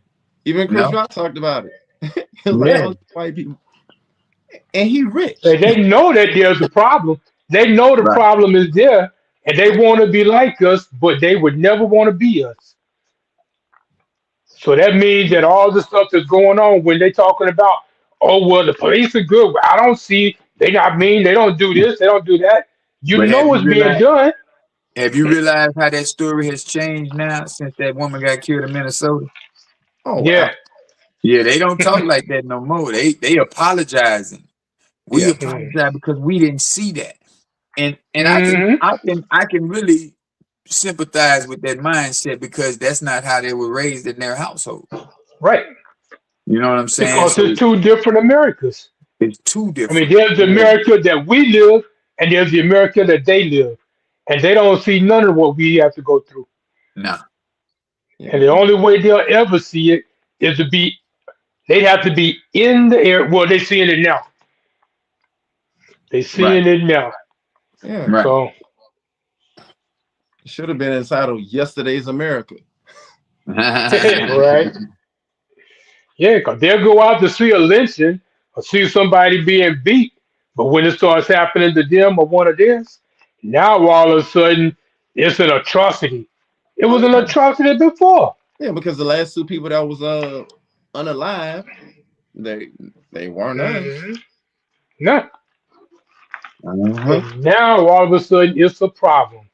Even Chris Rock talked about it. He was like, all white people. And he rich. They know that there's a problem. They know the problem is there, and they want to be like us, but they would never want to be us. So that means that all the stuff that's going on when they're talking about, oh, well, the police are good. I don't see, they not mean, they don't do this, they don't do that. You know what's being done. Have you realized how that story has changed now since that woman got killed in Minnesota? Oh, yeah. wow. Yeah, they don't talk like that no more. They apologizing. We apologize because we didn't see that. And I can really sympathize with that mindset because that's not how they were raised in their household. Right. You know what I'm saying? Because it's two different Americas. It's two different. I mean, there's the America that we live, and there's the America that they live. And they don't see none of what we have to go through. No. And the only way they'll ever see it is they'd have to be in the air. Well, they're seeing it now. They're seeing it now. Yeah. Right. So it should have been entitled Yesterday's America. right. Yeah, because they'll go out to see a lynching or see somebody being beat. But when it starts happening to them or one of theirs, now all of a sudden It's an atrocity. It was Oh an yeah, atrocity before. yeah. Because the last two people that was unalive, they they weren't us. Hmm. Nah. Uh-huh. And now all of a sudden it's a problem.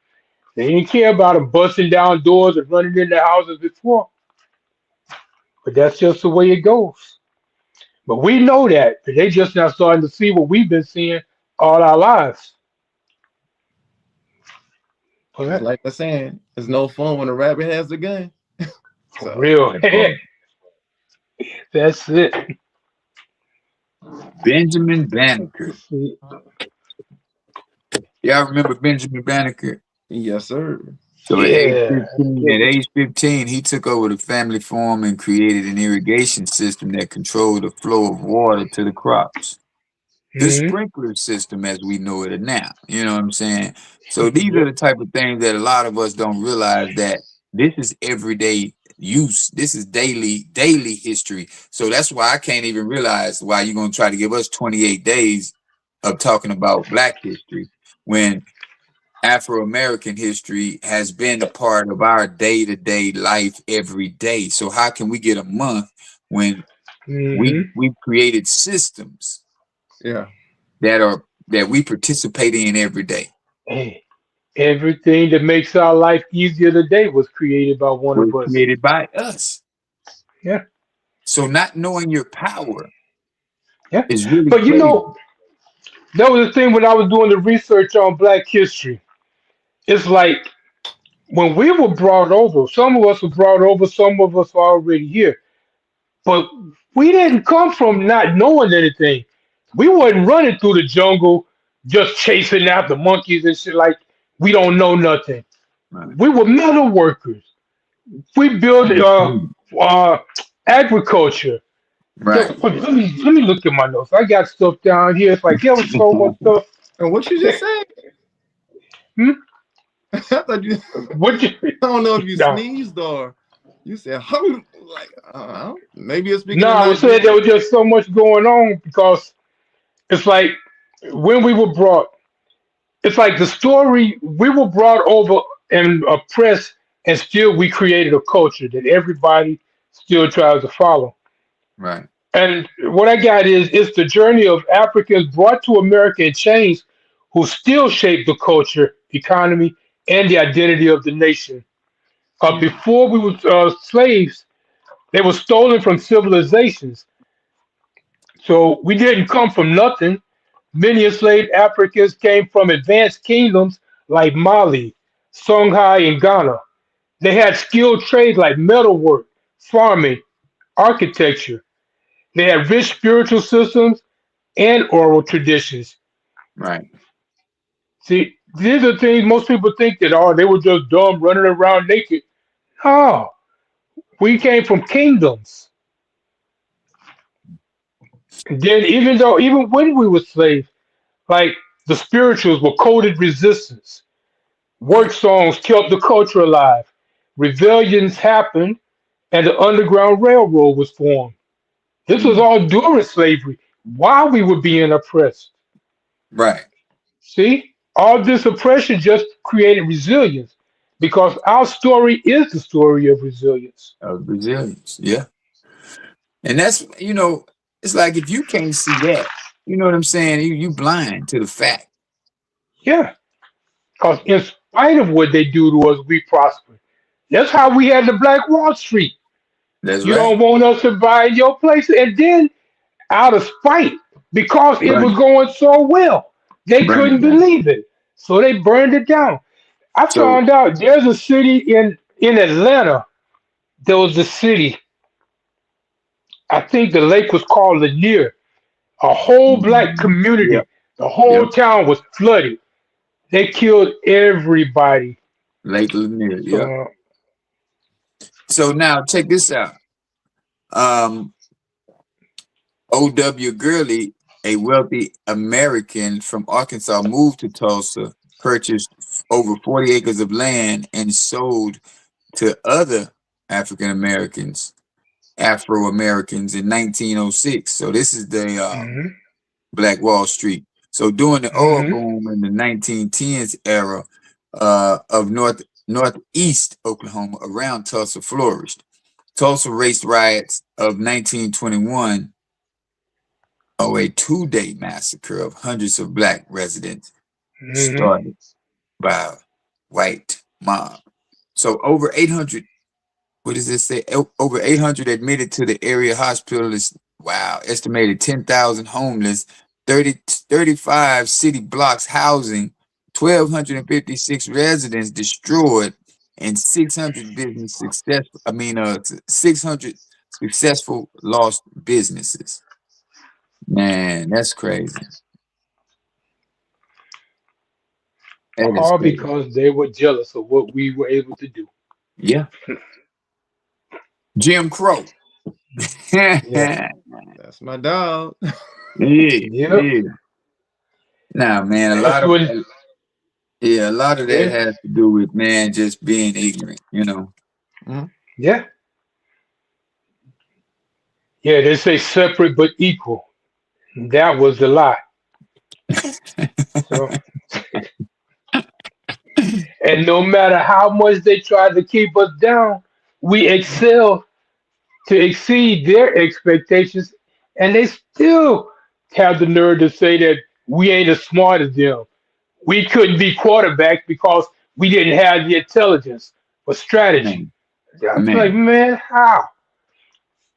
They didn't care about them busting down doors and running into houses before, but that's just the way it goes. But we know that, but they just now starting to see what we've been seeing all our lives. Just For like they're saying, it's no fun when a rabbit has a gun. So real. That part. That's it. Benjamin Banneker. See, Y'all remember Benjamin Banneker? yes, sir. So yeah. at age 15, he took over the family farm and created an irrigation system that controlled the flow of water to the crops. The Hmm. sprinkler system as we know it now. You know what I'm saying? So these are Yep. the type of things that a lot of us don't realize that this is everyday use. This is daily history. So that's why I can't even realize why you're gonna try to give us 28 days of talking about Black history when Afro American history has been a part of our day-to-day life every day. So how can we get a month when Hmm. we've created systems Yeah. that we participate in every day? Hey, everything that makes our life easier today was created by one Was of us. created by us. Yeah. So not knowing your power Yeah. is really But crazy. that was the thing when I was doing the research on Black history. It's like when we were brought over, some of us were brought over, some of us were already here. But we didn't come from not knowing anything. We wasn't running through the jungle just chasing after monkeys and shit like we don't know nothing. Right. We were metal workers. We built uh, agriculture. Right. Let me look at my notes. I got stuff down here. It's like there was so much stuff. And what you just said? Hmm? I thought you. What you? I don't know if you No, sneezed or you said, "Huh," like maybe you're no. speaking in I was saying there Nigerian. was just so much going on because it's like when we were brought. It's like the story we were brought over and oppressed, and still we created a culture that everybody still tries to follow. Right. And what I got is it's the journey of Africans brought to America in chains who still shape the culture, economy, and the identity of the nation. Yeah. Before we were slaves, they were stolen from civilizations. So we didn't come from nothing. Many enslaved Africans came from advanced kingdoms like Mali, Songhai, and Ghana. They had skilled trades like metalwork, farming, architecture. They had rich spiritual systems and oral traditions. Right. See, these are things most people think that they were just dumb running around naked. No, we came from kingdoms. And then even when we were slaves, like the spirituals were coded resistance. Work Right. songs kept the culture alive. Rebellions happened, and the Underground Railroad was formed. This was Mm. all during slavery, while we were being oppressed. Right. See, all this oppression just created resilience because our story is the story of resilience. Of resilience. Yeah. And that's, it's like if you can't see that, you know what I'm saying? You blind to the fact. Yeah, because in spite of what they do to us, we prosper. That's how we had the Black Wall Street. That's You right. don't want us to buy in your place, and then out of spite, because it Right. was going so well, they Burn couldn't it down. believe it, so they burned it down. I So found out there's a city in Atlanta. There was a city. I think the lake was called Lanier. A whole black yep. community. The Yep. whole town was flooded. They killed everybody. Lake Lanier. Yep. So So now check this out. Um, O.W. Gurley, a wealthy American from Arkansas, moved to Tulsa, purchased over 40 acres of land, and sold to other African Americans, Afro Americans in 1906. So this is the Black Wall Street. So during the oil hmm boom in the 1910s era, of northeast Oklahoma around Tulsa flourished. Tulsa race riots of 1921, or a two-day massacre of hundreds of black residents Hmm. started by a white mob. So over 800, what does this say? Over 800 admitted to the area hospital is, wow, estimated 10,000 homeless, 35 city blocks housing, 1,256 residents destroyed, and 600 business successful, 600 successful lost businesses. Man, that's crazy. That is All crazy. because they were jealous of what we were able to do. Yeah. Jim Crow. Yeah. Yeah, That's my dog. Yep. yeah. Nah, man, That's when. a lot of that Yeah. has to do with, man, just being ignorant, you know. Mhm. Yeah. Yeah. They say separate but equal. That was the lie. So, and no matter how much they tried to keep us down, we excel to exceed their expectations, and they still have the nerve to say that we ain't as smart as them. We couldn't be quarterbacks because we didn't have the intelligence or strategy. Man, I'm like, man, man, how?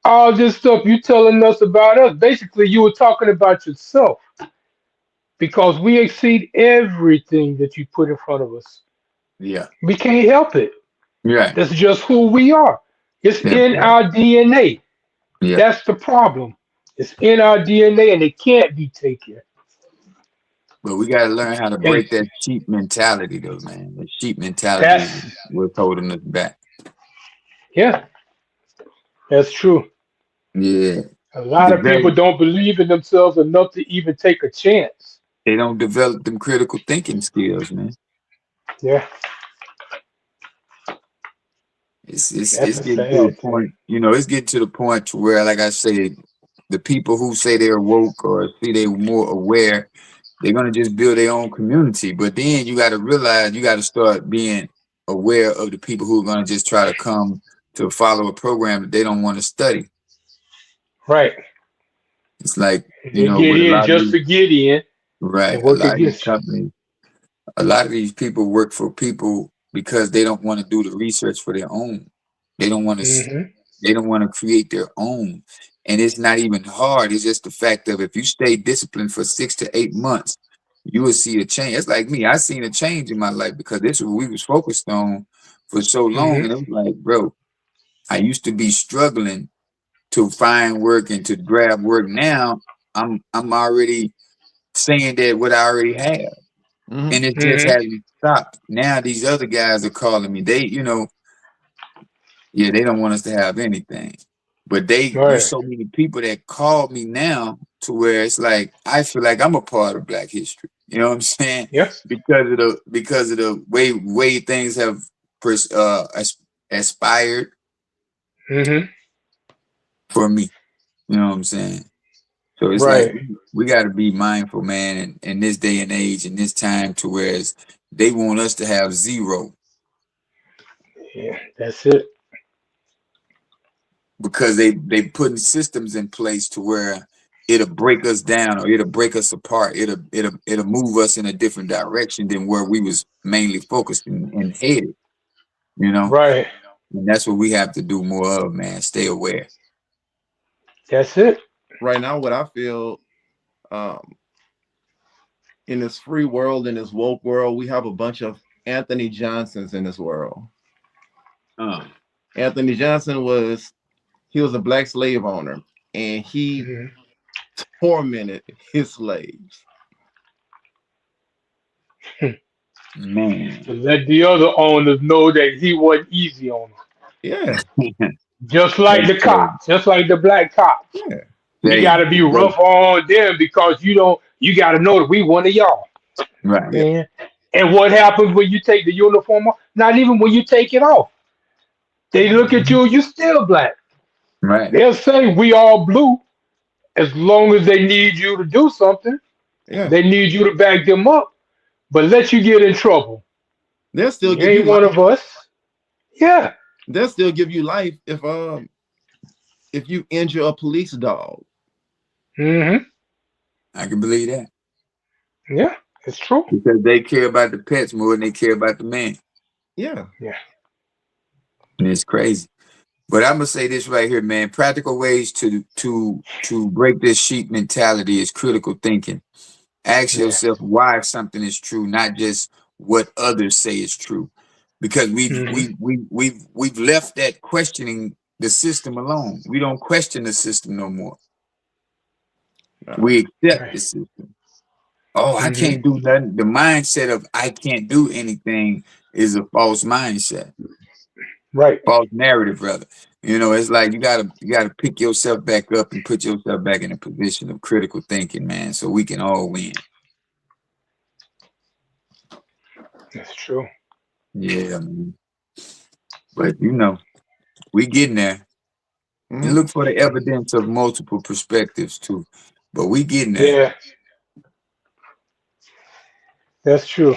All this stuff you telling us about us, basically you were talking about yourself because we exceed everything that you put in front of us. yeah, We can't help it. right, That's just who we are. It's that in part, our DNA. yeah. That's the problem. It's in our DNA and it can't be taken. But we got to learn how to And break that sheep mentality, though, man. The sheep mentality is that's, what's holding us back. yeah, that's true. Yeah, A lot of people don't believe in themselves enough to even take a chance. they don't develop them critical thinking skills, man. Yeah, It's that's a getting to a sad thing. point, it's getting to the point to where, like I said, the people who say they're woke or say they're more aware, they're gonna just build their own community. But then you got to realize you got to start being aware of the people who are gonna just try to come to follow a program that they don't want to study. Right. It's like, They get with a in lot of just these, to get in right, and a work lot of these against you. companies, a lot of these people work for people because they don't want to do the research for their own. They don't want to. Hmm. They don't want to create their own. And it's not even hard. It's just the fact of if you stay disciplined for 6 to 8 months, you will see a change. It's like me. I seen a change in my life because this is what we was focused on for so long. Hmm. And it was like, bro, I used to be struggling to find work and to grab work. Now I'm already saying that what I already have. Mhm. And it just Hmm. hasn't stopped. Now these other guys are calling me. Yeah, they don't want us to have anything. But there's Right. so many people that call me now to where it's like I feel like I'm a part of Black history. You know what I'm saying? Yes. Because of the way things have aspired Hmm. for me. You know what I'm saying? So it's like Right. we got to be mindful, man, in this day and age, in this time, to where they want us to have zero Yeah, that's it. because they putting systems in place to where it'll break us down or it'll break us apart. It'll move us in a different direction than where we was mainly focused and headed. You know, Right. and that's what we have to do more of, man. Stay aware. That's it. Right now, what I feel, um, in this free world, in this woke world, we have a bunch of Anthony Johnsons in this world. Uh, Anthony Johnson he was a black slave owner, and he Hmm. tormented his slaves. man, To let the other owners know that he wasn't easy on them. Yeah, Just like that's the crazy. cops, just like the black cops. yeah, We gotta be They rough on them because you gotta know that we one of y'all. right, yeah. Man. And what happens when you take the uniform off? Not even when you take it off. They look at you, you still black. right, They'll say we all blue as long as they need you to do something. Yeah. They need you to back them up, but let you get in trouble. They'll still You give you ain't one life. of us. Yeah. They'll still give you life if you injure a police dog. Mm-hmm. I can believe that Yeah. It's true. because they care about the pets more than they care about the man, Yeah. Yeah. and it's crazy. But I'm gonna say this right here, man. Practical ways to break this sheep mentality is critical thinking. Ask Yeah. yourself why something is true, not just what others say is true. Because Mm-hmm. we've left that questioning the system alone. We don't question the system no more. No. We accept Right. the system. Oh, I Mm-hmm. can't do nothing. The mindset of I can't do anything is a false mindset, Right. false narrative rather. It's like you gotta pick yourself back up and put yourself back in a position of critical thinking, man, so we can all win. That's true. Yeah, man. But we getting there. And Mhm. look for the evidence of multiple perspectives too. But we getting there. Yeah. That's true.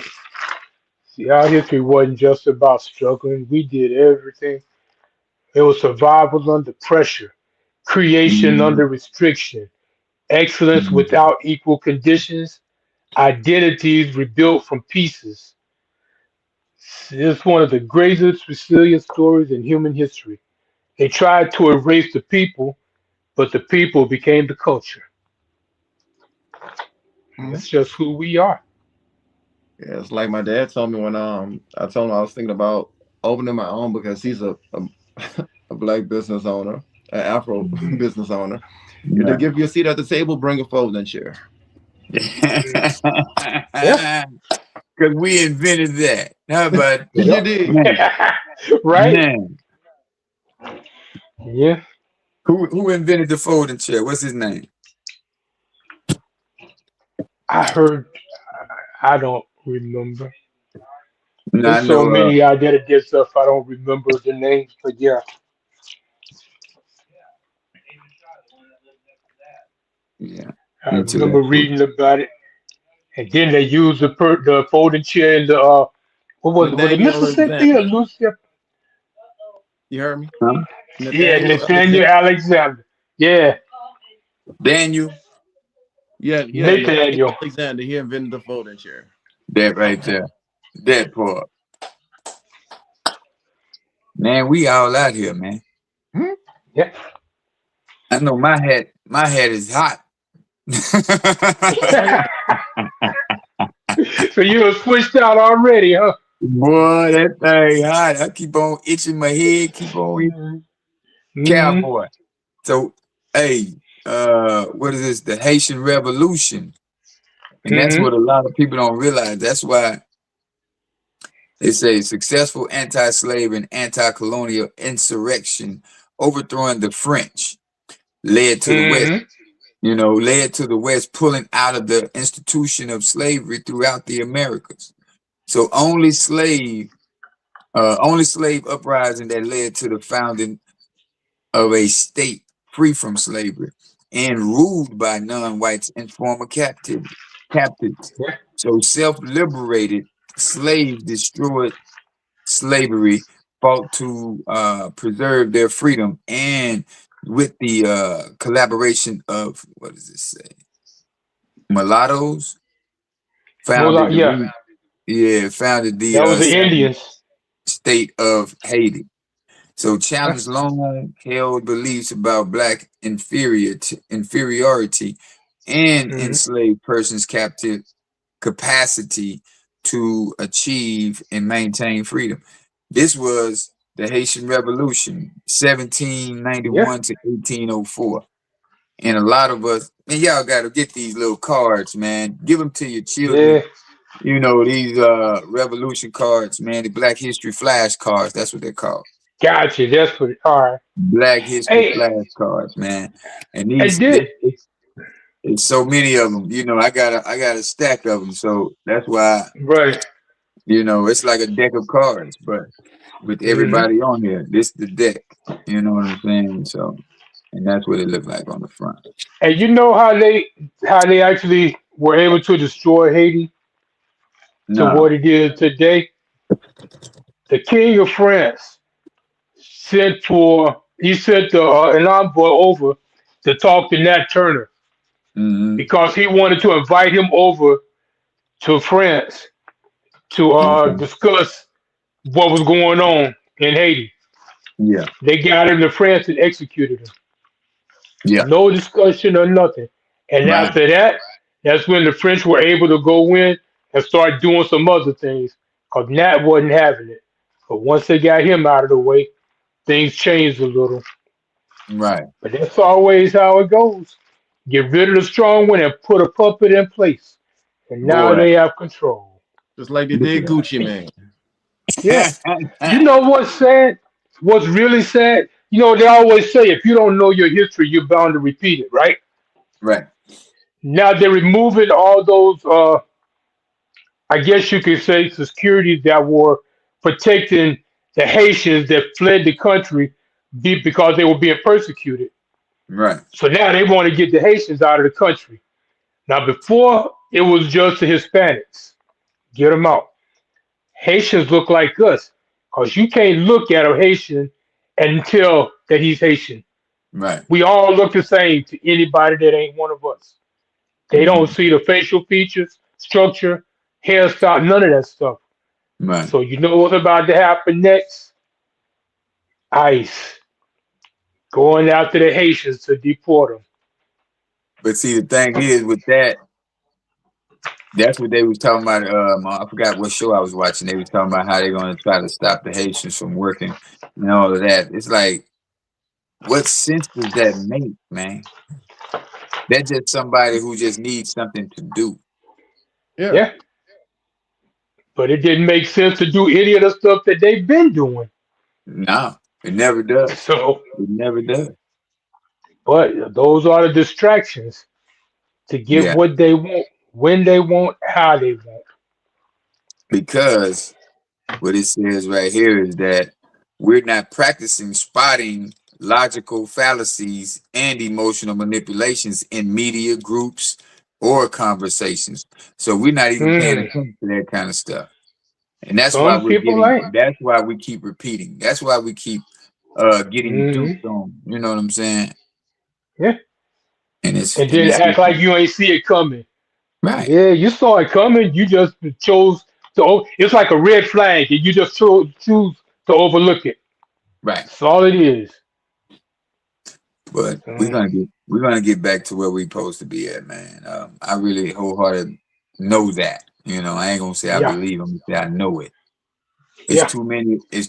See, our history wasn't just about struggling. We did everything. It was survival under pressure, creation Mhm. under restriction, excellence Mhm. without equal conditions, identities rebuilt from pieces. It's one of the greatest resilient stories in human history. They tried to erase the people, but the people became the culture. And Mhm. that's just who we are. Yeah, it's like my dad told me when I told him I was thinking about opening my own because he's a black business owner, an Afro Mhm. business owner. If they Yeah. give you a seat at the table, bring a folding chair. Mm. Yeah, Because we invented that. How about that? You yep. did. Man, Right? man. Yeah. Who invented the folding chair? What's his name? I heard, I don't remember. No, I There's so know many out there that did stuff I don't remember the names, but yeah, yeah. I remember Intellectual. reading about it. And then they used the folding chair in the what was it? Was it Nathaniel Mississippi or Alexander. Lucia? You heard me? Huh? Yeah, Nathaniel Nathaniel Alexander. Alexander. Yeah, Daniel, Yeah, Nathaniel Nathaniel. Alexander. He invented the folding chair. that right there. That part. Man, we all out here, man. Hmm? Yeah. I know my hat is hot. Oh yeah. So you were switched out already, huh? Boy, that thing hot. I keep on itching my head, keep on itching. Mm-hmm. Cowboy. So, hey, what is this? The Haitian Revolution. And that's Mm-hmm. what a lot of people don't realize. That's why they say successful anti-slave and anti-colonial insurrection overthrowing the French led to the West, Mm-hmm. led to the West pulling out of the institution of slavery throughout the Americas. So only slave uprising that led to the founding of a state free from slavery and ruled by non-whites and former captives. Yeah. So self-liberated slaves destroyed slavery, fought to preserve their freedom, and with the collaboration of what does it say? Mulattoes founded the Yeah, founded the that was the sovereign Indians. state of Haiti. So Yeah. challenged long-held beliefs about black inferiority and Mm-hmm. enslaved persons' captive capacity to achieve and maintain freedom. This was the Haitian Revolution, Yeah. 1791 to 1804. And a lot of us, and y'all got to get these little cards, man. Give them to your Yeah. children. These revolution cards, man, the Black History flashcards, that's what they're called. Gotcha. That's what. All right. Black History Hey, flashcards, man. And I these, did. it's so many of them. I got a stack of them, so that's why Right. it's like a deck of cards, but with Mm-hmm. everybody on here, this the deck. You know what I'm saying? So, and that's what it looked like on the front. And you know how they actually were able to destroy Haiti to No, what it is today? The King of France sent an envoy over to talk to Nat Turner Mm-hmm. because he wanted to invite him over to France to Okay. discuss what was going on in Haiti. Yeah. They got him to France and executed him. Yeah. No discussion or nothing. And Right. after that, that's when the French were able to go in and start doing some other things because Nat wasn't having it. But once they got him out of the way, things changed a little. Right. But that's always how it goes. Get rid of the strong one and put a puppet in place. And now Boy. they have control. Just like they Look did at Gucci Man. Yeah. You that. know what's sad? What's really sad? You know, they always say if you don't know your history, you're bound to repeat it, right? Right. Now they're removing all those, I guess you could say, securities that were protecting the Haitians that fled the country because they were being persecuted. Right. So now they want to get the Haitians out of the country. Now, before it was just the Hispanics, get them out. Haitians look like us because you can't look at a Haitian and tell that he's Haitian. Right. We all look the same to anybody that ain't one of us. They don't Mm-hmm. see the facial features, structure, hairstyle, none of that stuff. Right. So you know what's about to happen next? ICE going after the Haitians to deport them. But see, the thing is with that, that's what they was talking about. I forgot what show I was watching. They was talking about how they're going to try to stop the Haitians from working and all of that. It's like, what sense does that make, man? That's just somebody who just needs something to do. Yeah. Yeah, but it didn't make sense to do any of the stuff that they've been doing. No, it never does. So, It never does. but those are the distractions to get Yeah, what they want, when they want, how they want. because what it says right here is that we're not practicing spotting logical fallacies and emotional manipulations in media groups or conversations. So we're not even paying Mm, attention to that kind of stuff. And that's why some we're people getting, ain't. that's why we keep repeating. That's why we keep getting Hmm. duped on. You know what I'm saying? Yeah, And and then it's act like you ain't see it coming. right, Yeah, you saw it coming. You just chose to. It's like a red flag, and you just choose to overlook it. right. That's all it is. But Mm, we're gonna get back to where we supposed to be at, man. I really wholehearted know that. You know, I ain't gonna say I yeah, believe. I'm gonna say I know it. It's yeah. too many. It's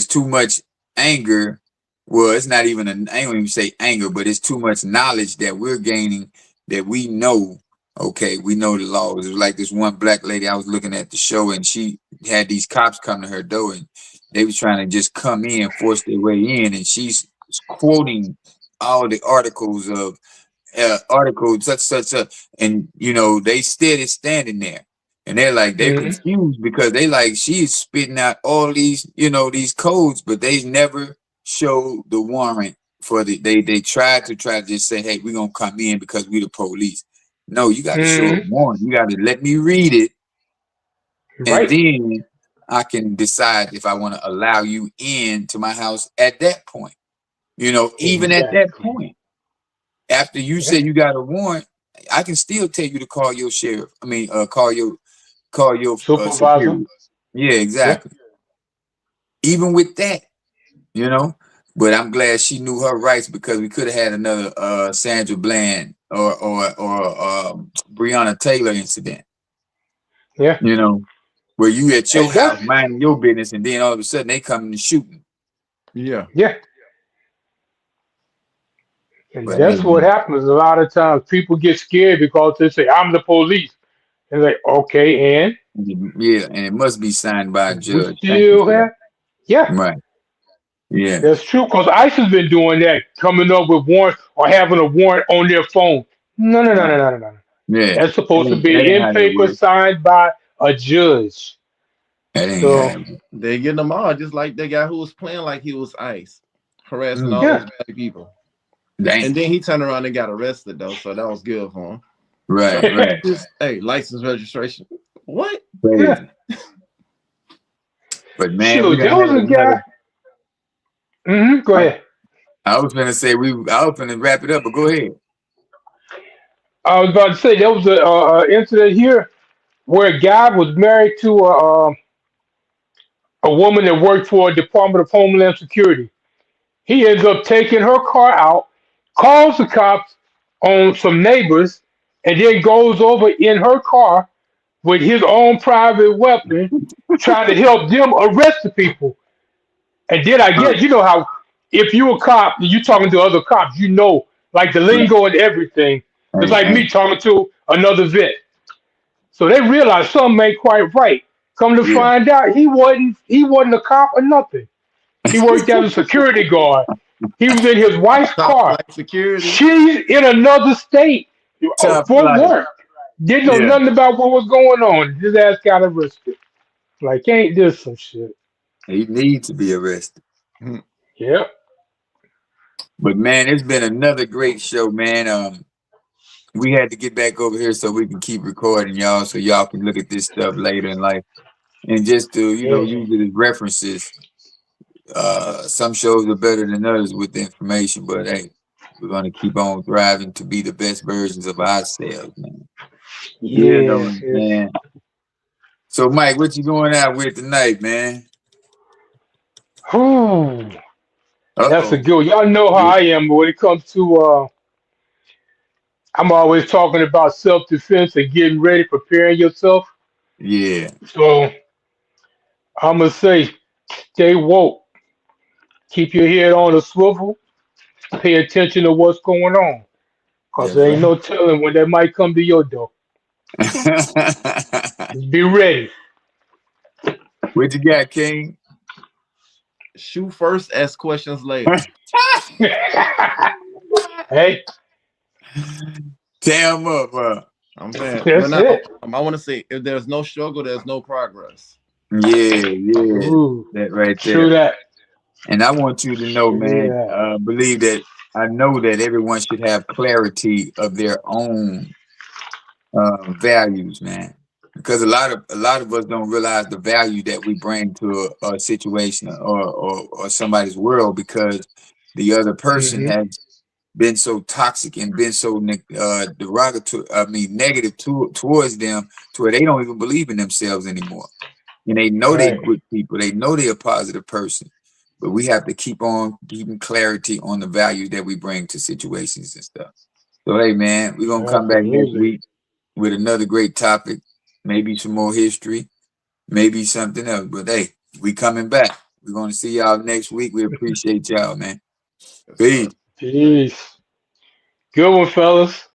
too much anger. Well, it's not even. I ain't gonna even say anger, but it's too much knowledge that we're gaining that we know. Okay, we know the laws. It was like this one black lady. I was looking at the show, and she had these cops come to her door, and they was trying to just come in, force their way in, and she's quoting all the articles of article such, and you know they steady standing there, and they're Hmm. confused because they like she's spitting out all these these codes, but they never show the warrant for they try to just say, hey, we're gonna come in because we the police. No, you got to show a Hmm. warrant. You got to let me read it, and Right. then I can decide if I want to allow you in to my house at that point. Even at that Exactly. point after you Yeah. say you got a warrant, I can still tell you to call your sheriff. I mean, call your Supervisor. superior. Yeah, Yeah. exactly. Even with that, you know. But I'm glad she knew her rights because we could have had another Sandra Bland or Breonna Taylor incident. Yeah. You know, where you at your And house that's minding your business, and then all of a sudden they come and shooting. Yeah. yeah. And But hey, that's what man, happens a lot of times. People get scared because they say, I'm the police. And like, okay, and yeah, and it must be signed by a we judge. Thank you still for that. have yeah, Right. Yeah. that's true. Because ICE has been doing that, coming up with warrants or having a warrant on their phone. No, no, no, no, Right. no, no, no. Yeah. That's supposed to That be ain't in how that paper works. signed by a judge. That ain't how So that works. They getting them all, just like that guy who was playing like he was ICE, harassing Mm. all yeah, those black people. Damn. And then he turned around and got arrested though, so that was good for him. Right, So right. just license registration. What? yeah. Crazy. But man, we Shoot, done there had was a another. guy. Go ahead. I was gonna say I was gonna wrap it up, but go ahead. I was about to say there was a incident here where a guy was married to a woman that worked for a Department of Homeland Security. He ends up taking her car out, calls the cops on some neighbors, and then goes over in her car with his own private weapon, trying to help them arrest the people. And then I Uh, guess you know how if you a cop, you talking to other cops, you know, like the lingo and everything. It's hey, like hey, me talking to another vet. So they realized something ain't quite right. Come to yeah. find out, he wasn't a cop or nothing. He worked as a security guard. He was in his wife's Top car. flight security. She's in another state Tough for life. work. Didn't know Yeah, nothing about what was going on. His ass got arrested. Like, ain't this some shit? he needs to be arrested. Mhm. Yep. But man, it's been another great show, man. We had to get back over here so we can keep recording, y'all, so y'all can look at this stuff later in life and just to Yeah. use it as references. Some shows are better than others with the information, but hey, we're gonna keep on thriving to be the best versions of ourselves, man. Yeah, Yes. though, Yes. man. So, Mike, what you going out with tonight, man? Whew. That's a Uh-oh. good one. Y'all know how I am when it comes to I'm always talking about self defense and getting ready, preparing yourself. Yeah. So I'm gonna say stay woke, keep your head on a swivel, pay attention to what's going on. Cause That's there ain't right. no telling when that might come to your door. Just be ready. What you got, King? Shoot first, ask questions later. Hey, Tear 'em up, I'm saying, well, that's not. it. I want to say, if there's no struggle, there's no progress. Yeah, yeah. Ooh, That right true there. that. And I want you to know, True man, that. believe that I know that everyone should have clarity of their own values, man. Because a lot of us don't realize the value that we bring to a situation or somebody's world because the other person Hmm. has been so toxic and been so derogatory, I mean negative towards them to where they don't even believe in themselves anymore. And they know they Right. good people. They know they're a positive person. But we have to keep on keeping clarity on the value that we bring to situations and stuff. So hey man, we're gonna come back next Absolutely. week with another great topic, maybe some more history, maybe something else. But hey, we coming back. We're gonna see y'all next week. We appreciate y'all, man. Yes, sir. Peace. Peace. Good one, fellas.